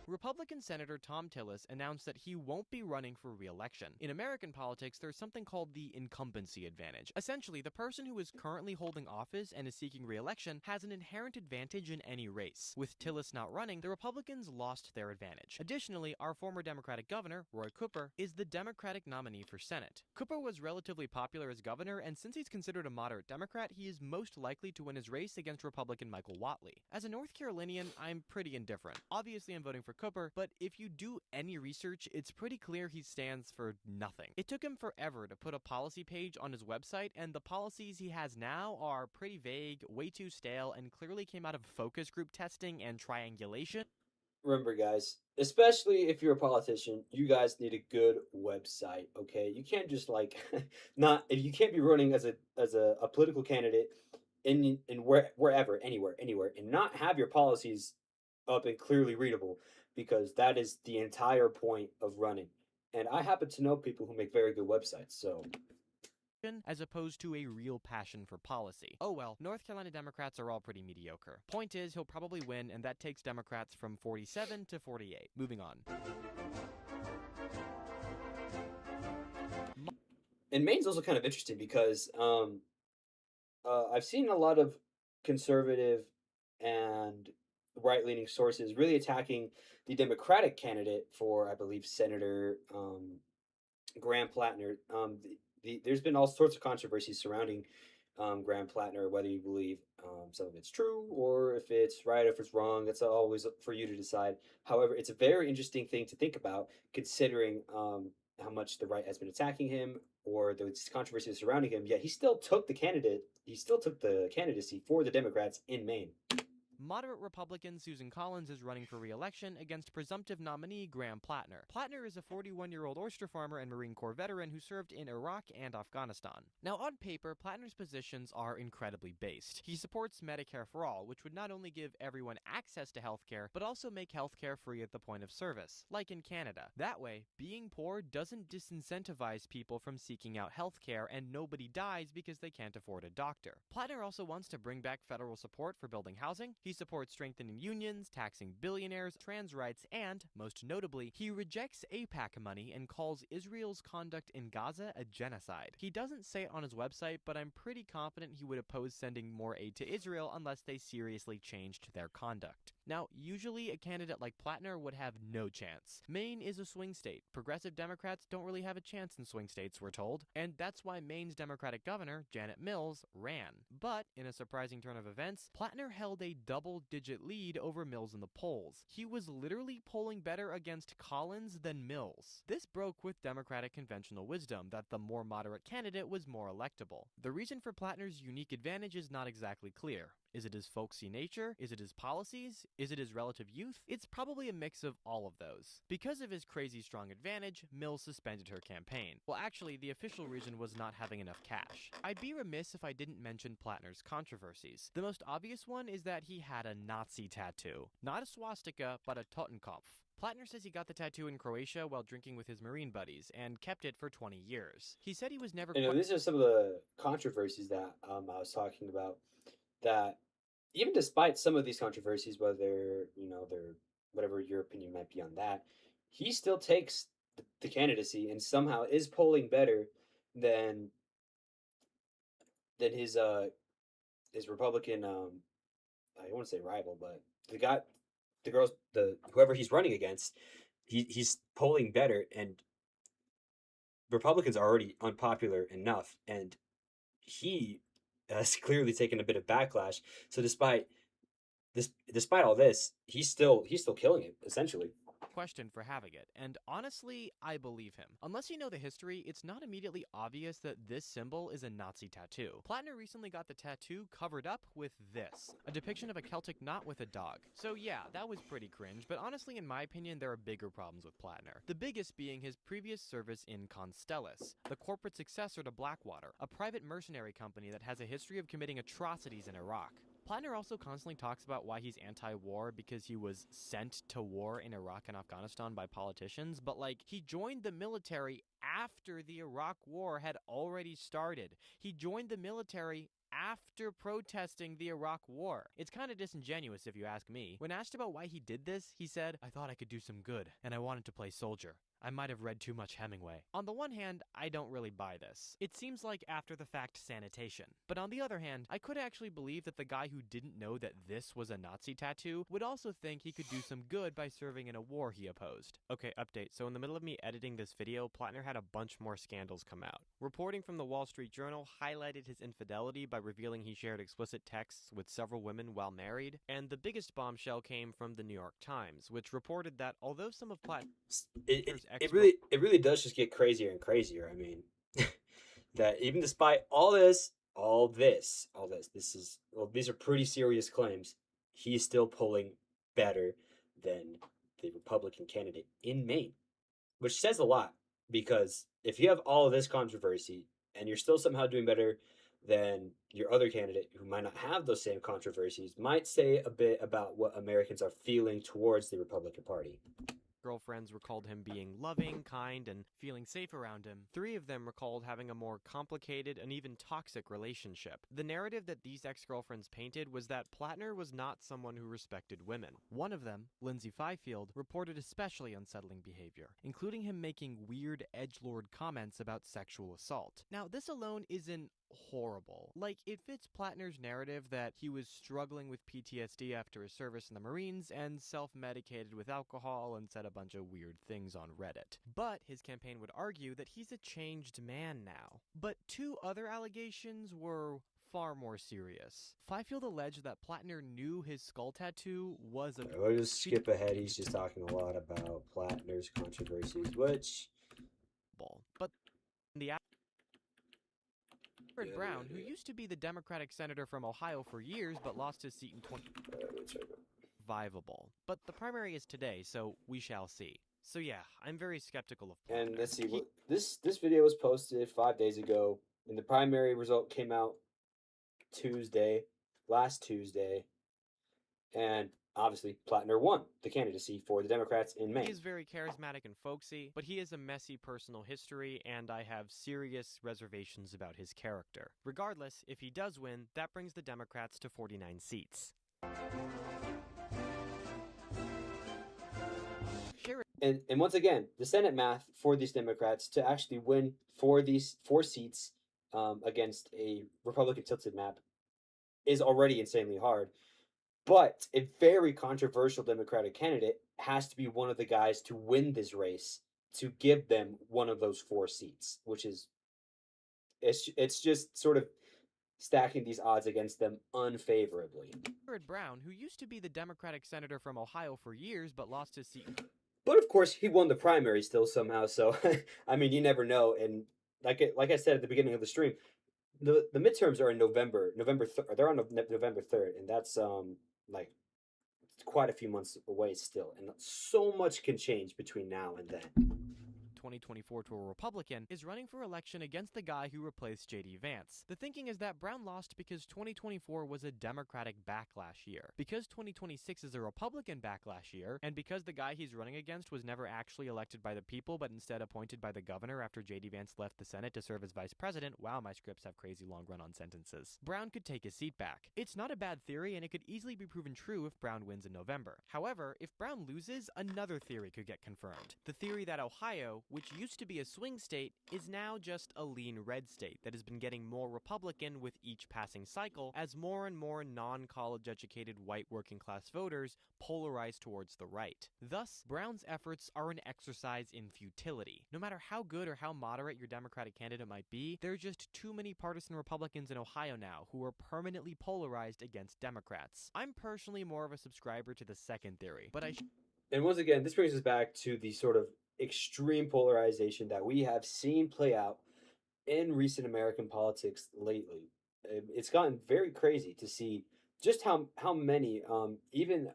Republican Senator Thom Tillis announced that he won't be running for re-election. In American politics, there's something called the incumbency advantage. Essentially, the person who is currently holding office and is seeking re-election has an inherent advantage in any race. With Tillis not running, the Republicans lost their advantage. Additionally, our former Democratic governor, Roy Cooper, is the Democratic nominee for Senate. Cooper was relatively popular as governor, and since he's considered a moderate Democrat, he is most likely to win his race against Republican Michael Whatley. As a North Carolinian, I'm pretty indifferent. Obviously, I'm voting for Cooper, but if you do any research, it's pretty clear he stands for nothing. It took him forever to put a policy page on his website, and the policies he has now are pretty vague, way too stale, and clearly came out of focus group testing and triangulation. Remember, guys, especially if you're a politician, you guys need a good website. Okay, you can't just like not if you can't be running as a political candidate wherever anywhere and not have your policies up and clearly readable because that is the entire point of running. And I happen to know people who make very good websites, so As opposed to a real passion for policy. Oh well, North Carolina Democrats are all pretty mediocre. Point is, he'll probably win, and that takes Democrats from 47 to 48. Moving on. and Maine's also kind of interesting because I've seen a lot of conservative and right-leaning sources really attacking the Democratic candidate for, I believe, Senator Graham Plattner. There's been all sorts of controversies surrounding Graham Plattner, whether you believe some of it's true or if it's right, if it's wrong. That's always up for you to decide. However, it's a very interesting thing to think about, considering how much the right has been attacking him or the controversies surrounding him. Yet he still took the candidate. He still took the candidacy for the Democrats in Maine. Moderate Republican Susan Collins is running for re-election against presumptive nominee Graham Plattner. Plattner is a 41-year-old oyster farmer and Marine Corps veteran who served in Iraq and Afghanistan. Now, on paper, Plattner's positions are incredibly based. He supports Medicare for All, which would not only give everyone access to healthcare, but also make healthcare free at the point of service, like in Canada. That way, being poor doesn't disincentivize people from seeking out healthcare, and nobody dies because they can't afford a doctor. Plattner also wants to bring back federal support for building housing. He supports strengthening unions, taxing billionaires, trans rights, and, most notably, he rejects AIPAC money and calls Israel's conduct in Gaza a genocide. He doesn't say it on his website, but I'm pretty confident he would oppose sending more aid to Israel unless they seriously changed their conduct. Now, usually a candidate like Plattner would have no chance. Maine is a swing state. Progressive Democrats don't really have a chance in swing states, we're told, and that's why Maine's Democratic governor, Janet Mills, ran. But, in a surprising turn of events, Plattner held a double-digit lead over Mills in the polls. He was literally polling better against Collins than Mills. This broke with Democratic conventional wisdom that the more moderate candidate was more electable. The reason for Plattner's unique advantage is not exactly clear. Is it his folksy nature? Is it his policies? Is it his relative youth? It's probably a mix of all of those. Because of his crazy strong advantage, Mills suspended her campaign. Well, actually, the official reason was not having enough cash. I'd be remiss if I didn't mention Plattner's controversies. The most obvious one is that he had a Nazi tattoo. Not a swastika, but a Totenkopf. Plattner says he got the tattoo in Croatia while drinking with his Marine buddies and kept it for 20 years. He said he was never These are some of the controversies that I was talking about, that even despite some of these controversies, whether they're whatever your opinion might be on that, he still takes the candidacy and somehow is polling better than his Republican I won't say rival, but the whoever he's running against, he's polling better, and Republicans are already unpopular enough, and he has clearly taken a bit of backlash. So despite all this, he's still killing it, essentially. question for having it, and honestly, I believe him. Unless you know the history, it's not immediately obvious that this symbol is a Nazi tattoo. Plattner recently got the tattoo covered up with this, a depiction of a Celtic knot with a dog. So yeah, that was pretty cringe, but honestly, in my opinion, there are bigger problems with Plattner. The biggest being his previous service in Constellus, the corporate successor to Blackwater, a private mercenary company that has a history of committing atrocities in Iraq. Plattner also constantly talks about why he's anti-war because he was sent to war in Iraq and Afghanistan by politicians, but like, he joined the military after the Iraq war had already started. He joined the military after protesting the Iraq war. It's kind of disingenuous if you ask me. When asked about why he did this, he said, "I thought I could do some good, and I wanted to play soldier. I might have read too much Hemingway." On the one hand, I don't really buy this. It seems like after-the-fact sanitation. But on the other hand, I could actually believe that the guy who didn't know that this was a Nazi tattoo would also think he could do some good by serving in a war he opposed. Okay, update. So in the middle of me editing this video, Plattner had a bunch more scandals come out. Reporting from the Wall Street Journal highlighted his infidelity by revealing he shared explicit texts with several women while married, and the biggest bombshell came from the New York Times, which reported that although some of Plattner's It really does just get crazier and crazier. I mean, that even despite these are pretty serious claims, he's still polling better than the Republican candidate in Maine, which says a lot, because if you have all of this controversy and you're still somehow doing better than your other candidate who might not have those same controversies, might say a bit about what Americans are feeling towards the Republican Party. Girlfriends recalled him being loving, kind, and feeling safe around him. 3 of them recalled having a more complicated and even toxic relationship. The narrative that these ex-girlfriends painted was that Plattner was not someone who respected women. One of them, Lindsay Fifield, reported especially unsettling behavior, including him making weird edgelord comments about sexual assault. Now, this alone isn't horrible. Like, it fits Plattner's narrative that he was struggling with PTSD after his service in the Marines and self-medicated with alcohol and said a bunch of weird things on Reddit. But his campaign would argue that he's a changed man now. But 2 other allegations were far more serious. Fifield alleged that Plattner knew his skull tattoo was a... We'll just skip ahead. He's just talking a lot about Plattner's controversies, which... But the Sherrod Brown, who used to be the Democratic senator from Ohio for years but lost his seat in 20... survivable. But the primary is today, so we shall see. So yeah, I'm very skeptical of Plattner. And let's see, this video was posted 5 days ago, and the primary result came out last Tuesday, and obviously Plattner won the candidacy for the Democrats in Maine. He is very charismatic and folksy, but he has a messy personal history, and I have serious reservations about his character. Regardless, if he does win, that brings the Democrats to 49 seats. And once again, the Senate math for these Democrats to actually win for these 4 seats against a Republican tilted map is already insanely hard. But a very controversial Democratic candidate has to be one of the guys to win this race to give them one of those 4 seats, which is, it's just sort of stacking these odds against them unfavorably. Sherrod Brown, who used to be the Democratic senator from Ohio for years but lost his seat. But of course, he won the primary still somehow. So I mean, you never know. And like I said at the beginning of the stream, the midterms are in November. They're on November 3rd, and that's like quite a few months away still, and so much can change between now and then. 2024 to a Republican, is running for election against the guy who replaced J.D. Vance. The thinking is that Brown lost because 2024 was a Democratic backlash year. Because 2026 is a Republican backlash year, and because the guy he's running against was never actually elected by the people but instead appointed by the governor after J.D. Vance left the Senate to serve as vice president, wow, my scripts have crazy long run-on sentences, Brown could take his seat back. It's not a bad theory, and it could easily be proven true if Brown wins in November. However, if Brown loses, another theory could get confirmed. The theory that Ohio, which used to be a swing state, is now just a lean red state that has been getting more Republican with each passing cycle as more and more non-college educated white working class voters polarize towards the right. Thus, Brown's efforts are an exercise in futility. No matter how good or how moderate your Democratic candidate might be, there are just too many partisan Republicans in Ohio now who are permanently polarized against Democrats. I'm personally more of a subscriber to the second theory, but And once again, this brings us back to the sort of extreme polarization that we have seen play out in recent American politics lately. It's gotten very crazy to see just how many, even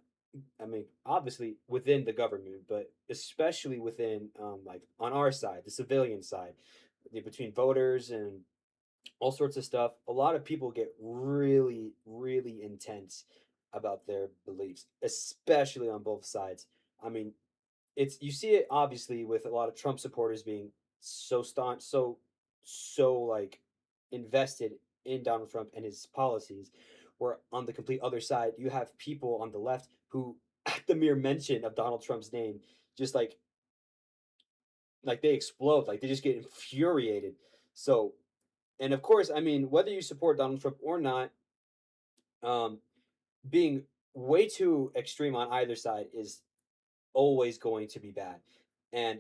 I mean, obviously within the government, but especially within, like on our side, the civilian side, between voters and all sorts of stuff. A lot of people get really, really intense about their beliefs, especially on both sides. I mean, it's you see it obviously with a lot of Trump supporters being so staunch, so like invested in Donald Trump and his policies. Where on the complete other side, you have people on the left who, at the mere mention of Donald Trump's name, just like they explode, like they just get infuriated. So, and of course, I mean, whether you support Donald Trump or not, um, being way too extreme on either side is always going to be bad. And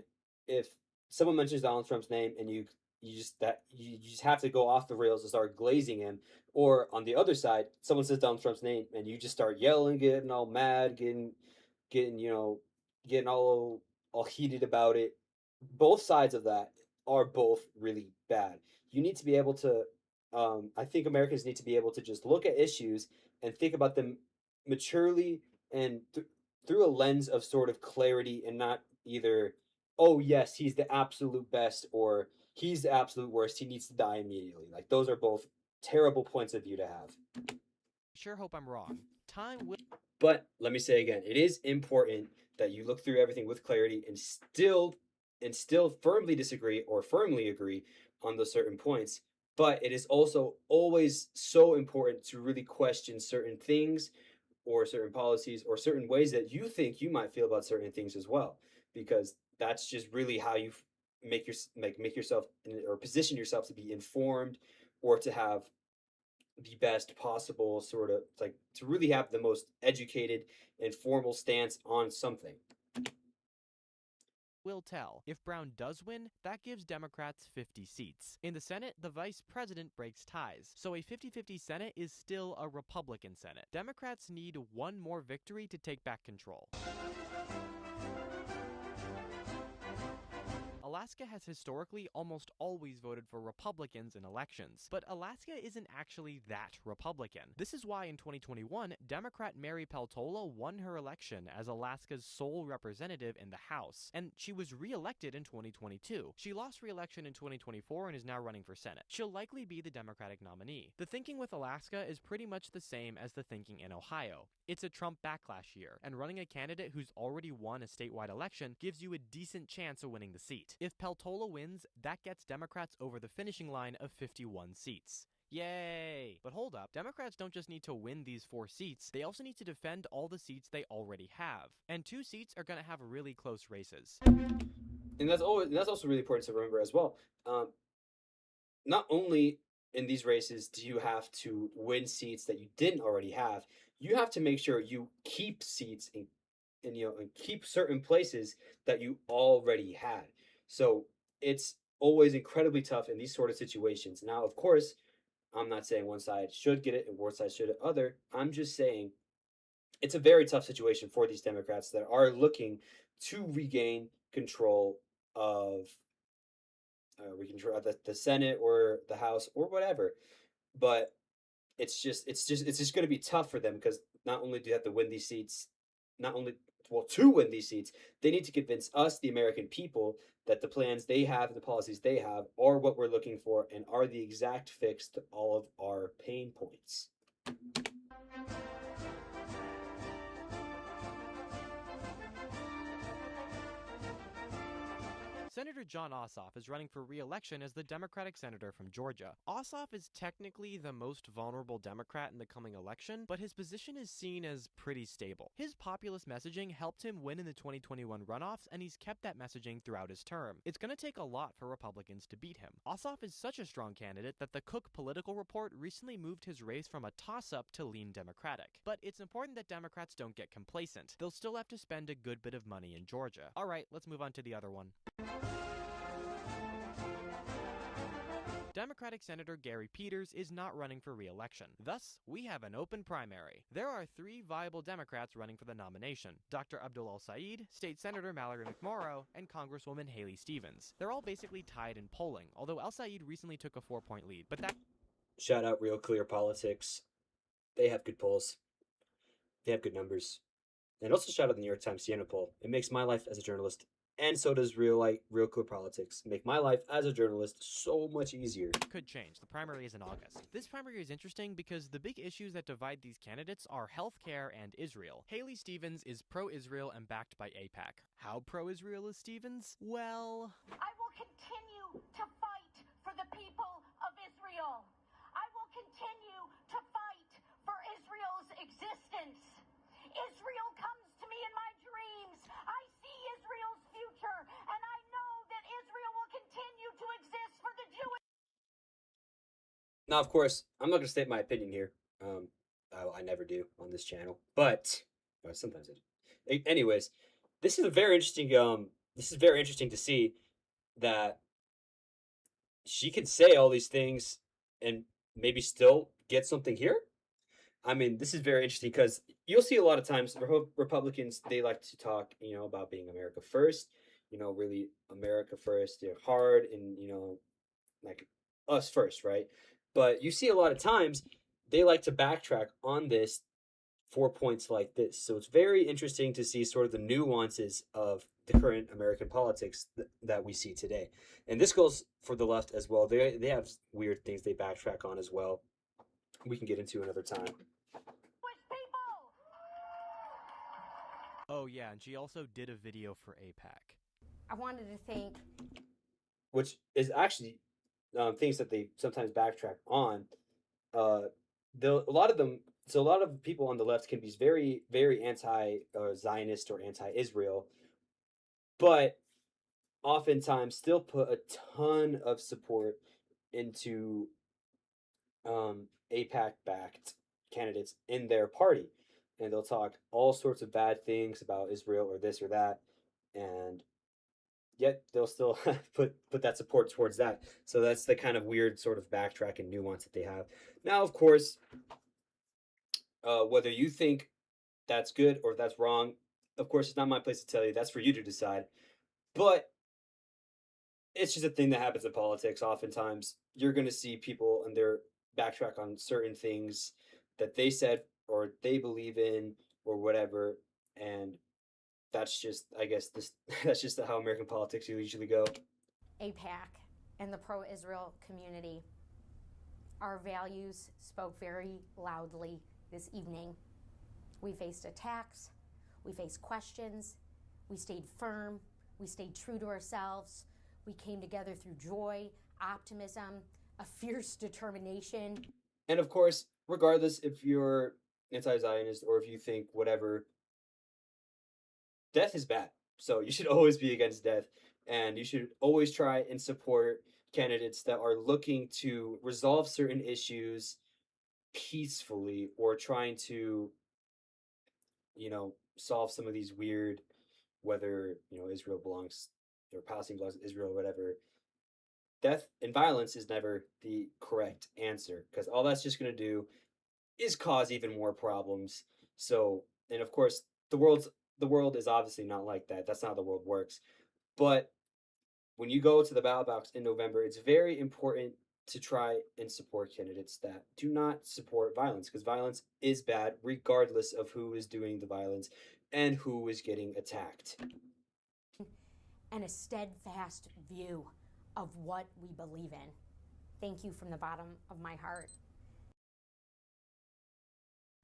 if someone mentions Donald Trump's name and you just have to go off the rails and start glazing him, or on the other side, someone says Donald Trump's name and you just start yelling, getting all mad, getting getting all heated about it. Both sides of that are both really bad. You need to be able to I think Americans need to be able to just look at issues and think about them maturely and through a lens of sort of clarity, and not either, oh yes, he's the absolute best, or he's the absolute worst, he needs to die immediately. Like those are both terrible points of view to have. sure hope I'm wrong. Time will But let me say again, it is important that you look through everything with clarity and still firmly disagree or firmly agree on those certain points. But it is also always so important to really question certain things or certain policies or certain ways that you think you might feel about certain things as well, because that's just really how you make yourself or position yourself to be informed, or to have the best possible sort of, like, to really have the most educated and formal stance on something. tell. If Brown does win, that gives Democrats 50 seats. In the Senate, the vice president breaks ties, so a 50-50 Senate is still a Republican Senate. Democrats need one more victory to take back control. Alaska has historically almost always voted for Republicans in elections, but Alaska isn't actually that Republican. This is why in 2021, Democrat Mary Peltola won her election as Alaska's sole representative in the House, and she was re-elected in 2022. She lost re-election in 2024 and is now running for Senate. She'll likely be the Democratic nominee. The thinking with Alaska is pretty much the same as the thinking in Ohio. It's a Trump backlash year, and running a candidate who's already won a statewide election gives you a decent chance of winning the seat. If Peltola wins, that gets Democrats over the finishing line of 51 seats. Yay! But hold up, Democrats don't just need to win these 4 seats, they also need to defend all the seats they already have. And 2 seats are gonna have really close races. And that's also really important to remember as well. Not only in these races do you have to win seats that you didn't already have, you have to make sure you keep seats and keep certain places that you already had. So it's always incredibly tough in these sort of situations. Now, of course, I'm not saying one side should get it and one side should other. I'm just saying it's a very tough situation for these Democrats that are looking to regain control of we control the Senate or the House or whatever. But it's just going to be tough for them because not only do they have to win these seats, not only well to win these seats, they need to convince us, the American people, that the plans they have and the policies they have are what we're looking for and are the exact fix to all of our pain points. Senator Jon Ossoff is running for re-election as the Democratic senator from Georgia. Ossoff is technically the most vulnerable Democrat in the coming election, but his position is seen as pretty stable. His populist messaging helped him win in the 2021 runoffs, and he's kept that messaging throughout his term. It's going to take a lot for Republicans to beat him. Ossoff is such a strong candidate that the Cook Political Report recently moved his race from a toss-up to lean Democratic. But it's important that Democrats don't get complacent. They'll still have to spend a good bit of money in Georgia. Alright, let's move on to the other one. Democratic Senator Gary Peters is not running for re-election. Thus, we have an open primary. There are 3 viable Democrats running for the nomination: Dr. Abdul El-Sayed, State Senator Mallory McMorrow, and Congresswoman Haley Stevens. They're all basically tied in polling, although El-Sayed recently took a 4-point lead, but that... Shout out Real Clear Politics. They have good polls. They have good numbers. And also shout out the New York Times Siena poll. It makes my life as a journalist, and so does Real Clear Politics, make my life as a journalist so much easier. Could change. The primary is in August. This primary is interesting because the big issues that divide these candidates are healthcare and Israel. Haley Stevens is pro-Israel and backed by AIPAC. How pro-Israel is Stevens? Well... I will continue to fight for the people of Israel. I will continue to fight for Israel's existence. Israel comes to me in my dreams. I see Israel's future, and I know that Israel will continue to exist for the Jewish... Now, of course, I'm not going to state my opinion here. I never do on this channel, but sometimes I do. Anyways, this is very interesting. This is very interesting to see that she can say all these things and maybe still get something here. I mean, this is very interesting because you'll see a lot of times Republicans, they like to talk, about being America first, really America first, hard and, like us first, right? But you see a lot of times they like to backtrack on this for points like this. So it's very interesting to see sort of the nuances of the current American politics that we see today. And this goes for the left as well. They have weird things they backtrack on as well. We can get into another time. Oh yeah, and she also did a video for AIPAC. I wanted to thank... Which is actually things that they sometimes backtrack on. A lot of people on the left can be very, very anti-Zionist or anti-Israel, but oftentimes still put a ton of support into AIPAC-backed candidates in their party. And they'll talk all sorts of bad things about Israel or this or that, and yet they'll still put that support towards that. So that's the kind of weird sort of backtrack and nuance that they have. Now, of course, whether you think that's good or if that's wrong, of course, it's not my place to tell you. That's for you to decide. But it's just a thing that happens in politics. Oftentimes, you're going to see people and their backtrack on certain things that they said or they believe in or whatever, and that's just, I guess, that's just how American politics usually go. AIPAC and the pro-Israel community, our values spoke very loudly this evening. We faced attacks, we faced questions, we stayed firm, we stayed true to ourselves, we came together through joy, optimism, a fierce determination. And of course, regardless if you're anti-Zionist or if you think whatever, death is bad. So you should always be against death, and you should always try and support candidates that are looking to resolve certain issues peacefully or trying to, solve some of these weird, whether, Israel belongs or Palestine belongs to Israel or whatever, death and violence is never the correct answer, because all that's just going to do is cause even more problems. So, and of course, the world is obviously not like that. That's not how the world works. But when you go to the ballot box in November, it's very important to try and support candidates that do not support violence, because violence is bad regardless of who is doing the violence and who is getting attacked. And a steadfast view of what we believe in. Thank you from the bottom of my heart.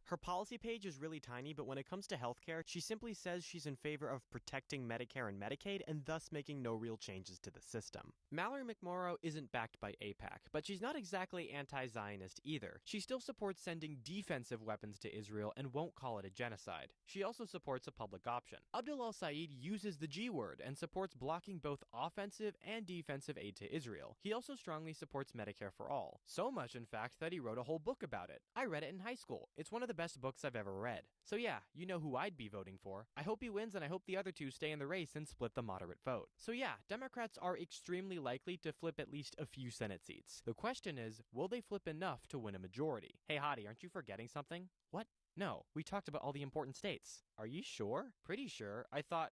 Her policy page is really tiny, but when it comes to healthcare, she simply says she's in favor of protecting Medicare and Medicaid and thus making no real changes to the system. Mallory McMorrow isn't backed by AIPAC, but she's not exactly anti-Zionist either. She still supports sending defensive weapons to Israel and won't call it a genocide. She also supports a public option. Abdul al-Said uses the G word and supports blocking both offensive and defensive aid to Israel. He also strongly supports Medicare for all. So much, in fact, that he wrote a whole book about it. I read it in high school. It's one of the best books I've ever read. So yeah, you know who I'd be voting for. I hope he wins, and I hope the other two stay in the race and split the moderate vote. So yeah, Democrats are extremely likely to flip at least a few Senate seats. The question is, will they flip enough to win a majority? Hey Hottie, aren't you forgetting something? What? No, we talked about all the important states. Are you sure? Pretty sure. I thought...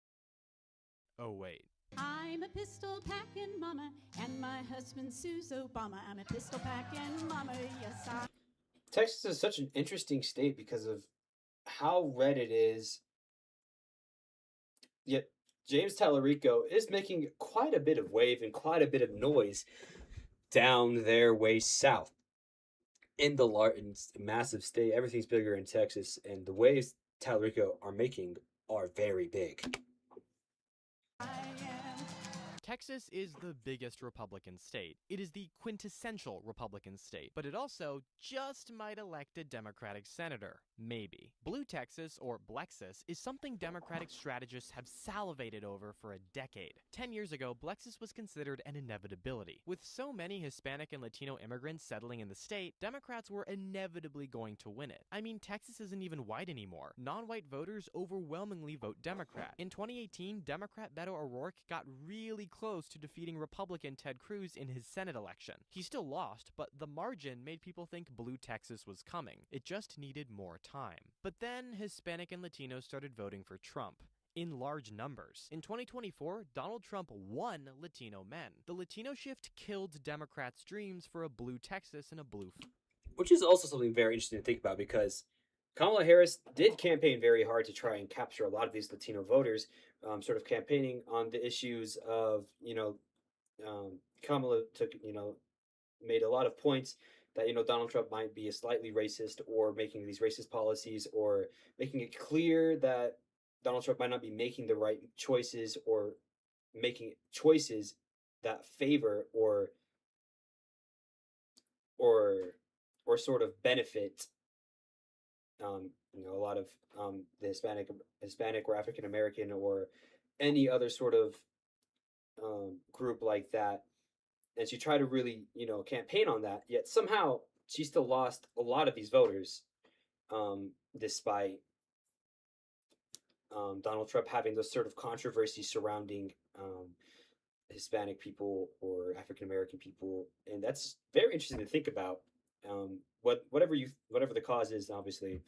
Oh wait. I'm a pistol packing mama, and my husband Sue's Obama. I'm a pistol packing mama, yes I... Texas is such an interesting state because of how red it is. Yet James Tallarico is making quite a bit of wave and quite a bit of noise down their way south. In the massive state, everything's bigger in Texas, and the waves Tallarico are making are very big. Texas is the biggest Republican state. It is the quintessential Republican state, but it also just might elect a Democratic senator. Maybe. Blue Texas, or Blexus, is something Democratic strategists have salivated over for a decade. 10 years ago, Blexus was considered an inevitability. With so many Hispanic and Latino immigrants settling in the state, Democrats were inevitably going to win it. I mean, Texas isn't even white anymore. Non-white voters overwhelmingly vote Democrat. In 2018, Democrat Beto O'Rourke got really close to defeating Republican Ted Cruz in his Senate election. He still lost, but the margin made people think Blue Texas was coming. It just needed more time. But then Hispanic and Latinos started voting for Trump. In large numbers. In 2024, Donald Trump won Latino men. The Latino shift killed Democrats' dreams for a blue Texas and a blue... Which is also something very interesting to think about, because Kamala Harris did campaign very hard to try and capture a lot of these Latino voters, sort of campaigning on the issues of, Kamala took, made a lot of points that, Donald Trump might be a slightly racist, or making these racist policies, or making it clear that Donald Trump might not be making the right choices, or making choices that favor or sort of benefit a lot of the Hispanic or African American or any other sort of group like that. And she tried to really, campaign on that. Yet somehow she still lost a lot of these voters, despite Donald Trump having those sort of controversies surrounding Hispanic people or African American people. And that's very interesting to think about. Whatever the cause is, obviously,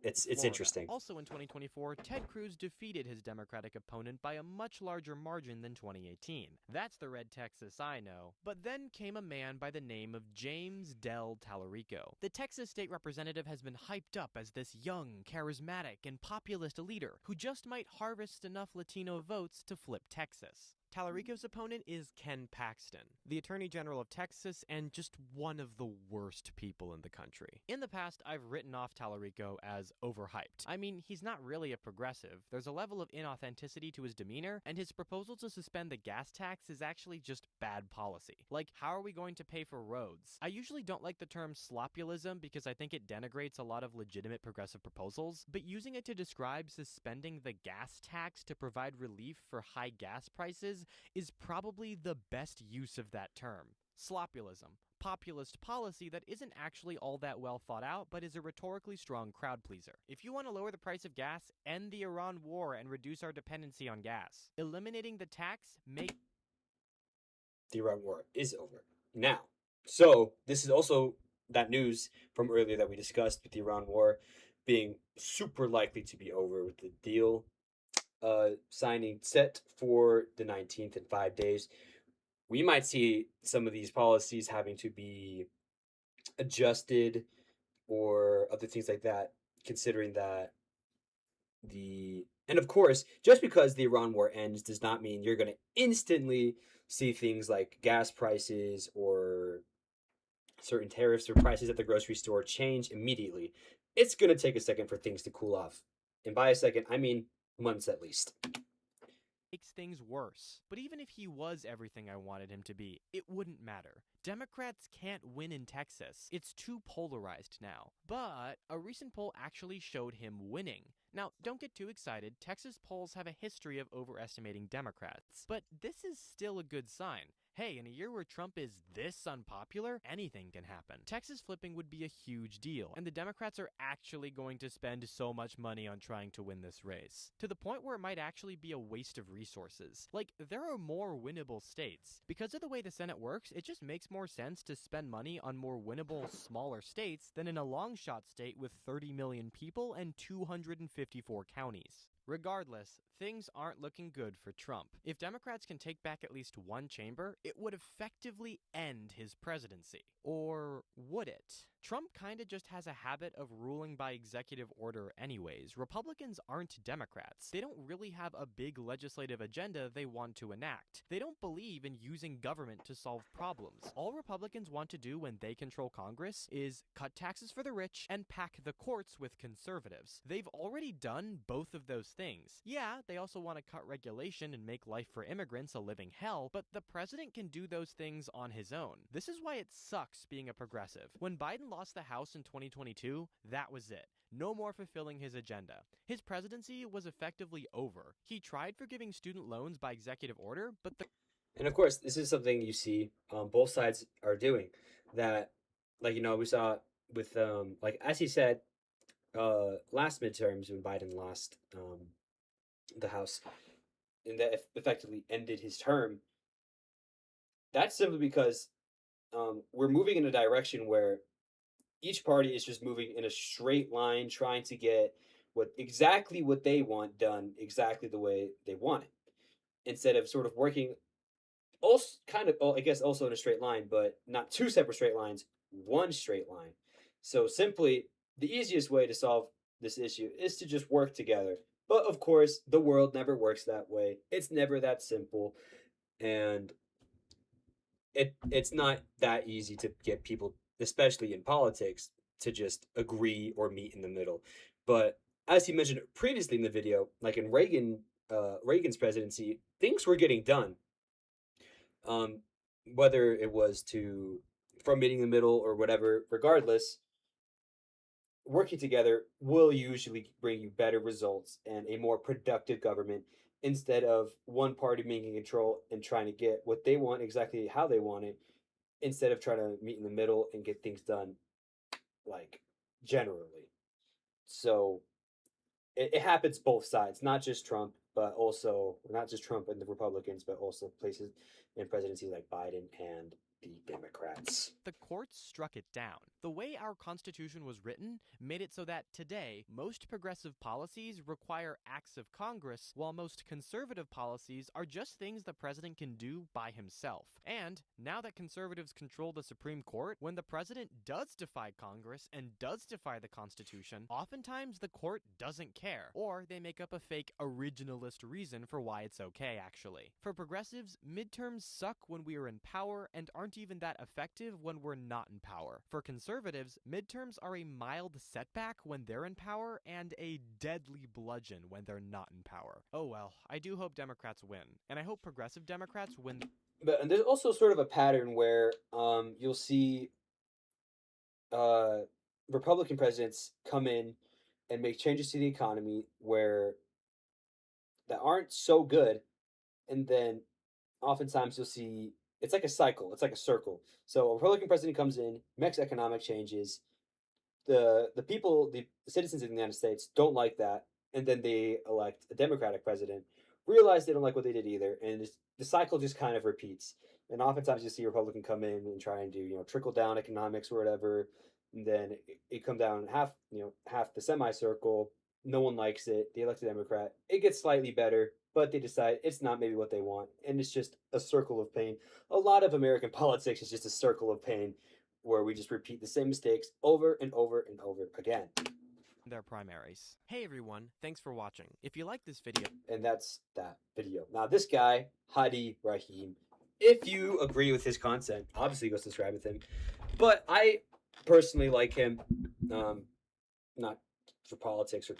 it's Florida. interesting. Also in 2024, Ted Cruz defeated his Democratic opponent by a much larger margin than 2018. That's the red Texas I know. But then came a man by the name of James Del Tallarico. The Texas state representative has been hyped up as this young, charismatic, and populist leader who just might harvest enough Latino votes to flip Texas. Tallarico's opponent is Ken Paxton, the Attorney General of Texas and just one of the worst people in the country. In the past, I've written off Tallarico as overhyped. I mean, he's not really a progressive. There's a level of inauthenticity to his demeanor, and his proposal to suspend the gas tax is actually just bad policy. Like, how are we going to pay for roads? I usually don't like the term slopulism because I think it denigrates a lot of legitimate progressive proposals, but using it to describe suspending the gas tax to provide relief for high gas prices is probably the best use of that term. Slopulism, populist policy that isn't actually all that well thought out, but is a rhetorically strong crowd pleaser. If you want to lower the price of gas, end the Iran war and reduce our dependency on gas. Eliminating the tax the Iran war is over now. So this is also that news from earlier that we discussed with the Iran war being super likely to be over with the deal signing set for the 19th in 5 days. We might see some of these policies having to be adjusted or other things like that, considering that and of course, just because the Iran war ends does not mean you're going to instantly see things like gas prices or certain tariffs or prices at the grocery store change immediately. It's going to take a second for things to cool off. And by a second, I mean months at least. Makes things worse. But even if he was everything I wanted him to be, it wouldn't matter. Democrats can't win in Texas. It's too polarized now. But a recent poll actually showed him winning. Now, don't get too excited. Texas polls have a history of overestimating Democrats. But this is still a good sign. Hey, in a year where Trump is this unpopular, anything can happen. Texas flipping would be a huge deal, and the Democrats are actually going to spend so much money on trying to win this race, to the point where it might actually be a waste of resources. Like, there are more winnable states. Because of the way the Senate works, it just makes more sense to spend money on more winnable, smaller states than in a long-shot state with 30 million people and 254 counties. Regardless, things aren't looking good for Trump. If Democrats can take back at least one chamber, it would effectively end his presidency. Or would it? Trump kinda just has a habit of ruling by executive order anyways. Republicans aren't Democrats. They don't really have a big legislative agenda they want to enact. They don't believe in using government to solve problems. All Republicans want to do when they control Congress is cut taxes for the rich and pack the courts with conservatives. They've already done both of those things. Yeah, they also want to cut regulation and make life for immigrants a living hell, but the president can do those things on his own. This is why it sucks being a progressive. When Biden lost the House in 2022, that was it. No more fulfilling his agenda. His presidency was effectively over. He tried forgiving student loans by executive order, but And of course, this is something you see both sides are doing. That, like, we saw with, like, as he said, last midterms when Biden lost the House and that effectively ended his term. That's simply because we're moving in a direction where each party is just moving in a straight line, trying to get exactly what they want done exactly the way they want it, instead of sort of working also kind of, I guess, also in a straight line, but not two separate straight lines, one straight line. So simply, the easiest way to solve this issue is to just work together. But of course, the world never works that way. It's never that simple, and it's not that easy to get people, especially in politics, to just agree or meet in the middle. But as he mentioned previously in the video, like in Reagan's presidency, things were getting done. Whether it was from meeting in the middle or whatever, regardless, working together will usually bring you better results and a more productive government instead of one party being in control and trying to get what they want exactly how they want it, instead of trying to meet in the middle and get things done, like, generally. So it happens both sides, not just Trump, but also not just Trump and the Republicans, but also places in presidencies like Biden and the Democrats. the courts struck it down. The way our Constitution was written made it so that today, most progressive policies require acts of Congress, while most conservative policies are just things the president can do by himself. And now that conservatives control the Supreme Court, when the president does defy Congress and does defy the Constitution, oftentimes the court doesn't care, or they make up a fake originalist reason for why it's okay, actually. For progressives, midterms suck when we are in power and aren't even that effective when we're not in power. For conservatives, midterms are a mild setback when they're in power and a deadly bludgeon when they're not in power. Oh well, I do hope Democrats win, and I hope progressive Democrats win. And there's also sort of a pattern where you'll see Republican presidents come in and make changes to the economy that aren't so good, and then oftentimes you'll see it's like a cycle, it's like a circle. So a Republican president comes in, makes economic changes, the people, the citizens of the United States don't like that, and then they elect a Democratic president, realize they don't like what they did either, and the cycle just kind of repeats. And oftentimes you see a Republican come in and try and do, trickle down economics or whatever. And then it come down half, half the semicircle. No one likes it. They elect a Democrat. It gets slightly better, but they decide it's not maybe what they want. And it's just a circle of pain. A lot of American politics is just a circle of pain where we just repeat the same mistakes over and over and over again. Their primaries. Hey everyone, thanks for watching. If you like this video, And that's that video. Now, this guy, Hadi Rahim, if you agree with his content, obviously go subscribe with him. But I personally like him, not for politics or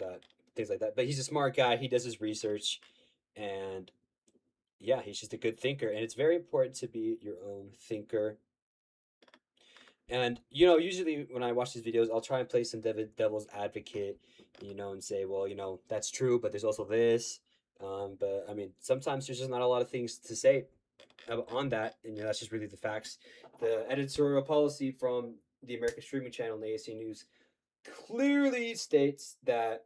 things like that. But he's a smart guy. He does his research, and yeah, he's just a good thinker. And it's very important to be your own thinker. And usually when I watch these videos, I'll try and play some devil's advocate, and say, well, that's true, but there's also this. But I mean, sometimes there's just not a lot of things to say on that, and that's just really the facts. The editorial policy from the American streaming channel and AAC News clearly states that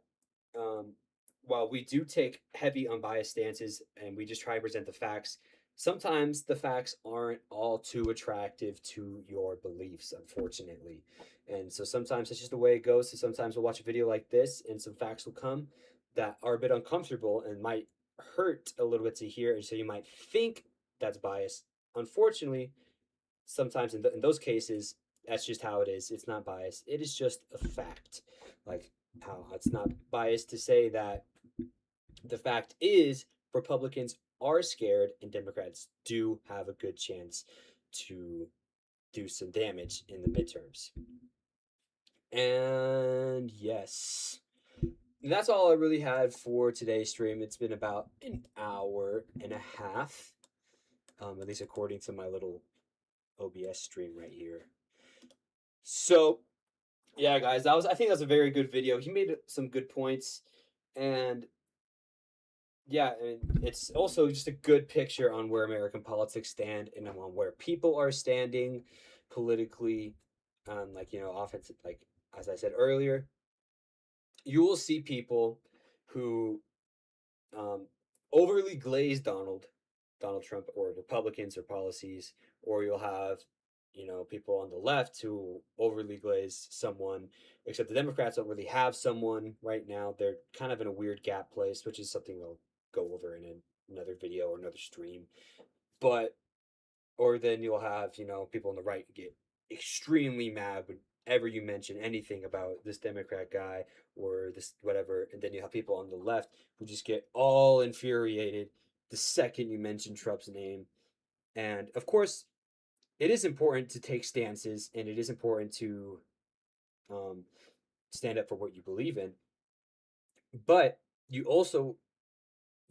while we do take heavy unbiased stances and we just try and present the facts, sometimes the facts aren't all too attractive to your beliefs, unfortunately. And so sometimes it's just the way it goes. So sometimes we'll watch a video like this and some facts will come that are a bit uncomfortable and might hurt a little bit to hear. And so you might think that's bias. Unfortunately, sometimes in those cases, that's just how it is. It's not bias. It is just a fact. Like how it's not bias to say that the fact is Republicans are scared and Democrats do have a good chance to do some damage in the midterms. And yes, that's all I really had for today's stream. It's been about an hour and a half, at least according to my little OBS stream right here. So yeah, guys, I think that was a very good video. He made some good points, and yeah, and it's also just a good picture on where American politics stand and on where people are standing politically. Often, like as I said earlier, you will see people who overly glaze Donald Trump or Republicans or policies, or you'll have people on the left who overly glaze someone, except the Democrats don't really have someone right now. They're kind of in a weird gap place, which is something we'll go over in another video or another stream. Or then you'll have, people on the right get extremely mad whenever you mention anything about this Democrat guy or this whatever. And then you have people on the left who just get all infuriated the second you mention Trump's name. And of course, it is important to take stances, and it is important to stand up for what you believe in. But you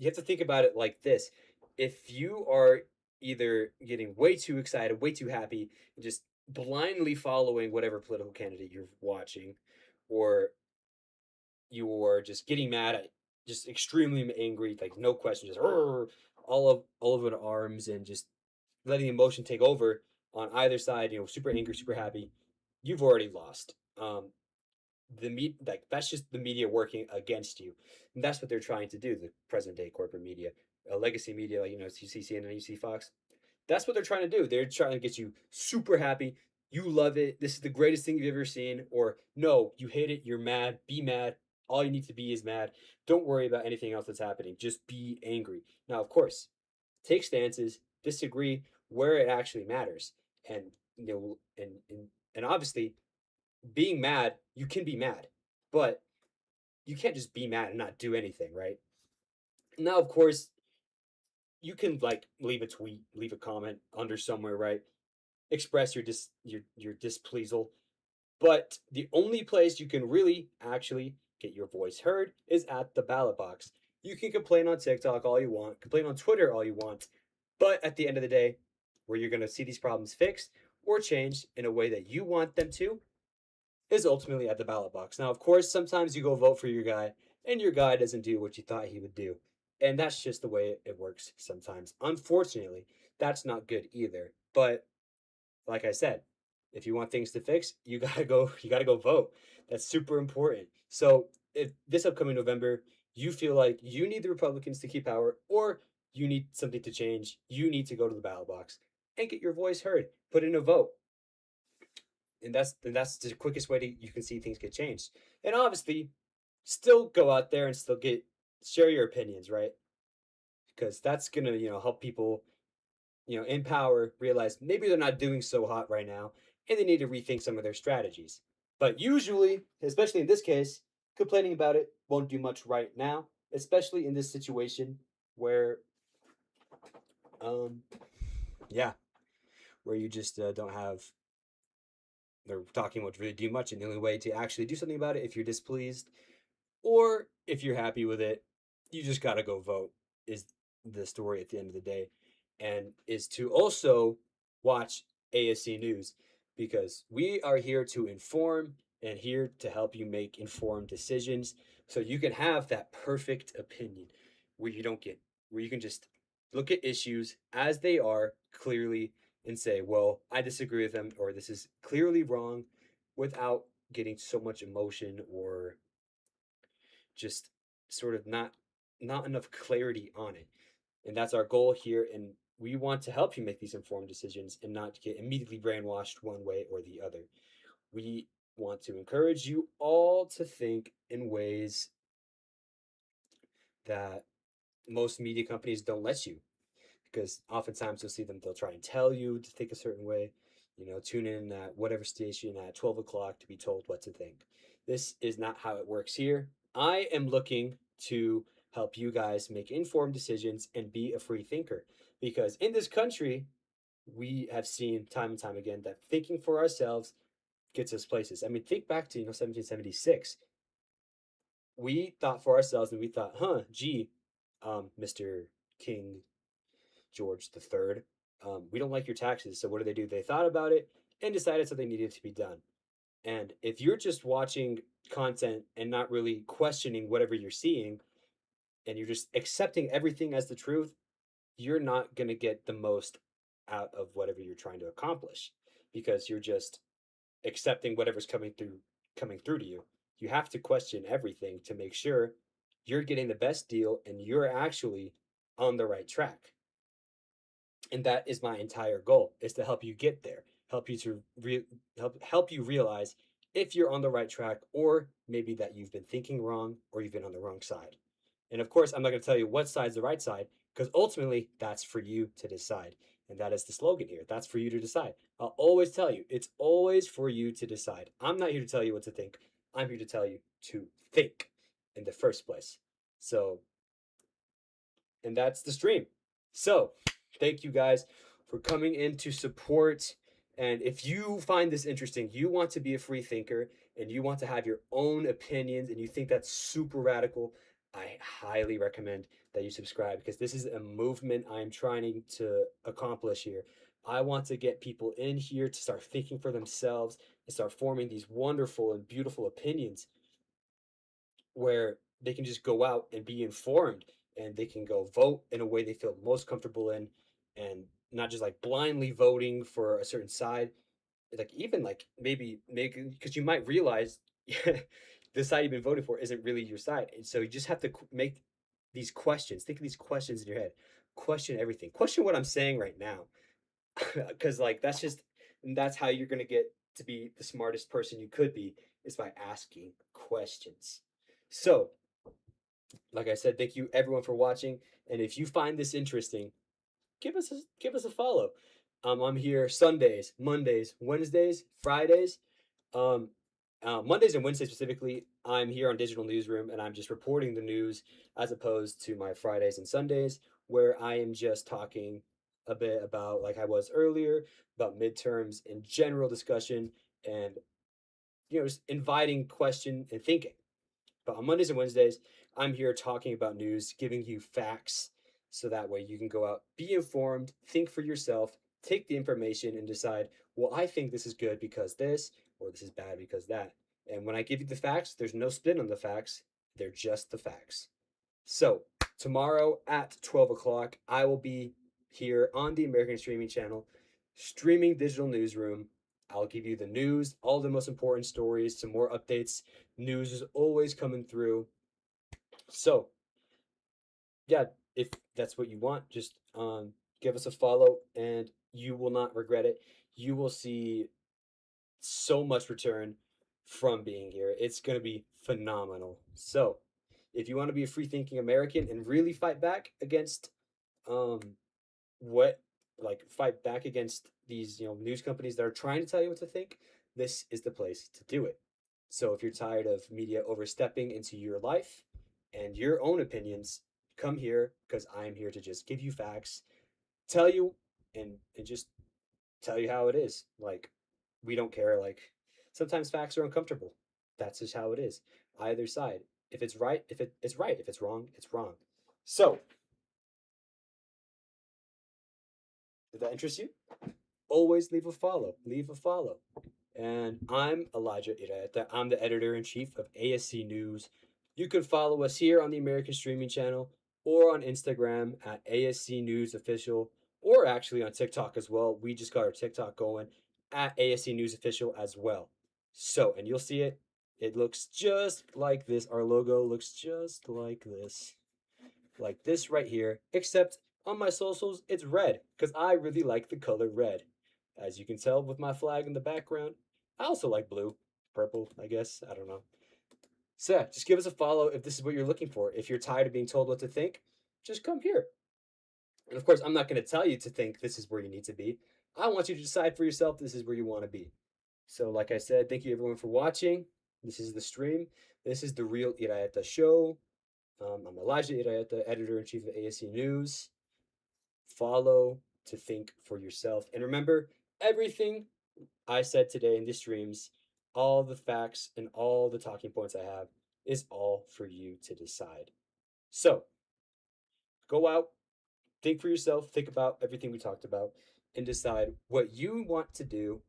have to think about it like this. If you are either getting way too excited, way too happy, and just blindly following whatever political candidate you're watching, or you are just getting mad at, just extremely angry, like no question, just all of it arms and just letting emotion take over on either side, super angry, super happy, you've already lost. That's just the media working against you, and that's what they're trying to do. The present day corporate media, legacy media, like you see CNN, you see Fox. That's what they're trying to do. They're trying to get you super happy. You love it. This is the greatest thing you've ever seen. Or no, you hate it. You're mad. Be mad. All you need to be is mad. Don't worry about anything else that's happening. Just be angry. Now, of course, take stances. Disagree where it actually matters. And and obviously, being mad, you can be mad, but you can't just be mad and not do anything, right? Now, of course, you can leave a tweet, leave a comment under somewhere, right? Express your displeasure, but the only place you can really actually get your voice heard is at the ballot box. You can complain on TikTok all you want, complain on Twitter all you want, but at the end of the day, where you're going to see these problems fixed or changed in a way that you want them to is ultimately at the ballot box. Now, of course, sometimes you go vote for your guy and your guy doesn't do what you thought he would do. And that's just the way it works sometimes. Unfortunately, that's not good either. But like I said, if you want things to fix, you gotta go vote. That's super important. So if this upcoming November, you feel like you need the Republicans to keep power or you need something to change, you need to go to the ballot box. and get your voice heard. Put in a vote. And that's the quickest way you can see things get changed. And obviously, still go out there and still share your opinions, right? Because that's gonna help people in power realize maybe they're not doing so hot right now, and they need to rethink some of their strategies. But usually, especially in this case, complaining about it won't do much right now, especially in this situation where, yeah, where you just don't have. They're talking about really do much, and the only way to actually do something about it, if you're displeased or if you're happy with it, you just gotta go vote. Is the story at the end of the day, and is to also watch ASC News, because we are here to inform and here to help you make informed decisions so you can have that perfect opinion where you can just look at issues as they are clearly and say, well, I disagree with them, or this is clearly wrong, without getting so much emotion or just sort of not enough clarity on it. And that's our goal here. And we want to help you make these informed decisions and not get immediately brainwashed one way or the other. We want to encourage you all to think in ways that most media companies don't let you, because oftentimes you'll see them, they'll try and tell you to think a certain way, tune in at whatever station at 12 o'clock to be told what to think. This is not how it works here. I am looking to help you guys make informed decisions and be a free thinker, because in this country, we have seen time and time again that thinking for ourselves gets us places. I mean, think back to 1776. We thought for ourselves, and we thought, gee, Mr. King George III, we don't like your taxes. So what do? They thought about it and decided something needed to be done. And if you're just watching content and not really questioning whatever you're seeing, and you're just accepting everything as the truth, you're not going to get the most out of whatever you're trying to accomplish, because you're just accepting whatever's coming through to you. You have to question everything to make sure you're getting the best deal and you're actually on the right track. And that is my entire goal, is to help you get there, help you to help you realize if you're on the right track, or maybe that you've been thinking wrong or you've been on the wrong side. And of course, I'm not going to tell you what side's the right side, because ultimately that's for you to decide. And that is the slogan here. That's for you to decide. I'll always tell you, it's always for you to decide. I'm not here to tell you what to think. I'm here to tell you to think in the first place. So, and that's the stream. So, thank you guys for coming in to support. And if you find this interesting, you want to be a free thinker and you want to have your own opinions and you think that's super radical, I highly recommend that you subscribe, because this is a movement I'm trying to accomplish here. I want to get people in here to start thinking for themselves and start forming these wonderful and beautiful opinions where they can just go out and be informed, and they can go vote in a way they feel most comfortable in, and not just like blindly voting for a certain side. Like even like maybe because you might realize the side you've been voting for isn't really your side. And so you just have to make these questions, think of these questions in your head, question everything, question what I'm saying right now. Because like that's how you're going to get to be the smartest person you could be, is by asking questions. So like I said, thank you everyone for watching. And if you find this interesting, give us a follow. I'm here Sundays, Mondays, Wednesdays, Fridays. Mondays and Wednesdays specifically, I'm here on Digital Newsroom, and I'm just reporting the news, as opposed to my Fridays and Sundays, where I am just talking a bit about, like I was earlier, about midterms and general discussion, and just inviting question and thinking. But on Mondays and Wednesdays, I'm here talking about news, giving you facts, so that way you can go out, be informed, think for yourself, take the information and decide, well, I think this is good because this, or this is bad because that. And when I give you the facts, there's no spin on the facts. They're just the facts. So tomorrow at 12 o'clock, I will be here on the American Streaming Channel, streaming Digital Newsroom. I'll give you the news, all the most important stories, some more updates. News is always coming through. So, yeah, if that's what you want, just give us a follow, and you will not regret it. You will see so much return from being here. It's going to be phenomenal. So, if you want to be a free thinking American and really fight back against um what fight back against these, news companies that are trying to tell you what to think, this is the place to do it. So, if you're tired of media overstepping into your life and your own opinions, come here because I'm here to just give you facts, tell you and just tell you how it is. Like, we don't care. Like, sometimes facts are uncomfortable. That's just how it is. Either side. If it's right, it's right. If it's wrong, it's wrong. So, did that interest you? Always leave a follow. Leave a follow. And I'm Elijah Ireta. I'm the editor in chief of ASC News. You can follow us here on the American Streaming Channel or on Instagram at ASC News Official, or actually on TikTok as well. We just got our TikTok going at ASC News Official as well. So, and you'll see it. It looks just like this. Our logo looks just like this. Like this right here, except on my socials, it's red because I really like the color red. As you can tell with my flag in the background, I also like blue, purple, I guess. I don't know. So, yeah, just give us a follow if this is what you're looking for. If you're tired of being told what to think, just come here. And of course, I'm not going to tell you to think this is where you need to be. I want you to decide for yourself this is where you want to be. So, like I said, thank you everyone for watching. This is the stream. This is the Real Iraeta Show. I'm Elijah Iraeta, editor in chief of ASC News. Follow to think for yourself. And remember, everything I said today in these streams, all the facts and all the talking points I have, is all for you to decide. So, go out, think for yourself, think about everything we talked about, and decide what you want to do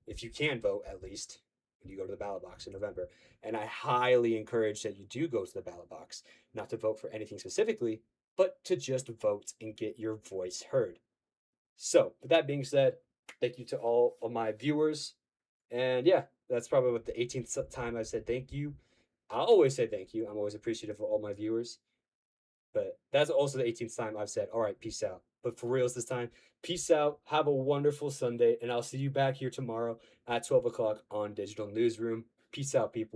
if you can vote at least, when you go to the ballot box in November. And I highly encourage that you do go to the ballot box, not to vote for anything specifically, but to just vote and get your voice heard. So, with that being said, thank you to all of my viewers. And yeah, that's probably what the 18th time I've said thank you. I always say thank you. I'm always appreciative of all my viewers. But that's also the 18th time I've said, all right, peace out. But for reals this time, peace out. Have a wonderful Sunday. And I'll see you back here tomorrow at 12 o'clock on Digital Newsroom. Peace out, people.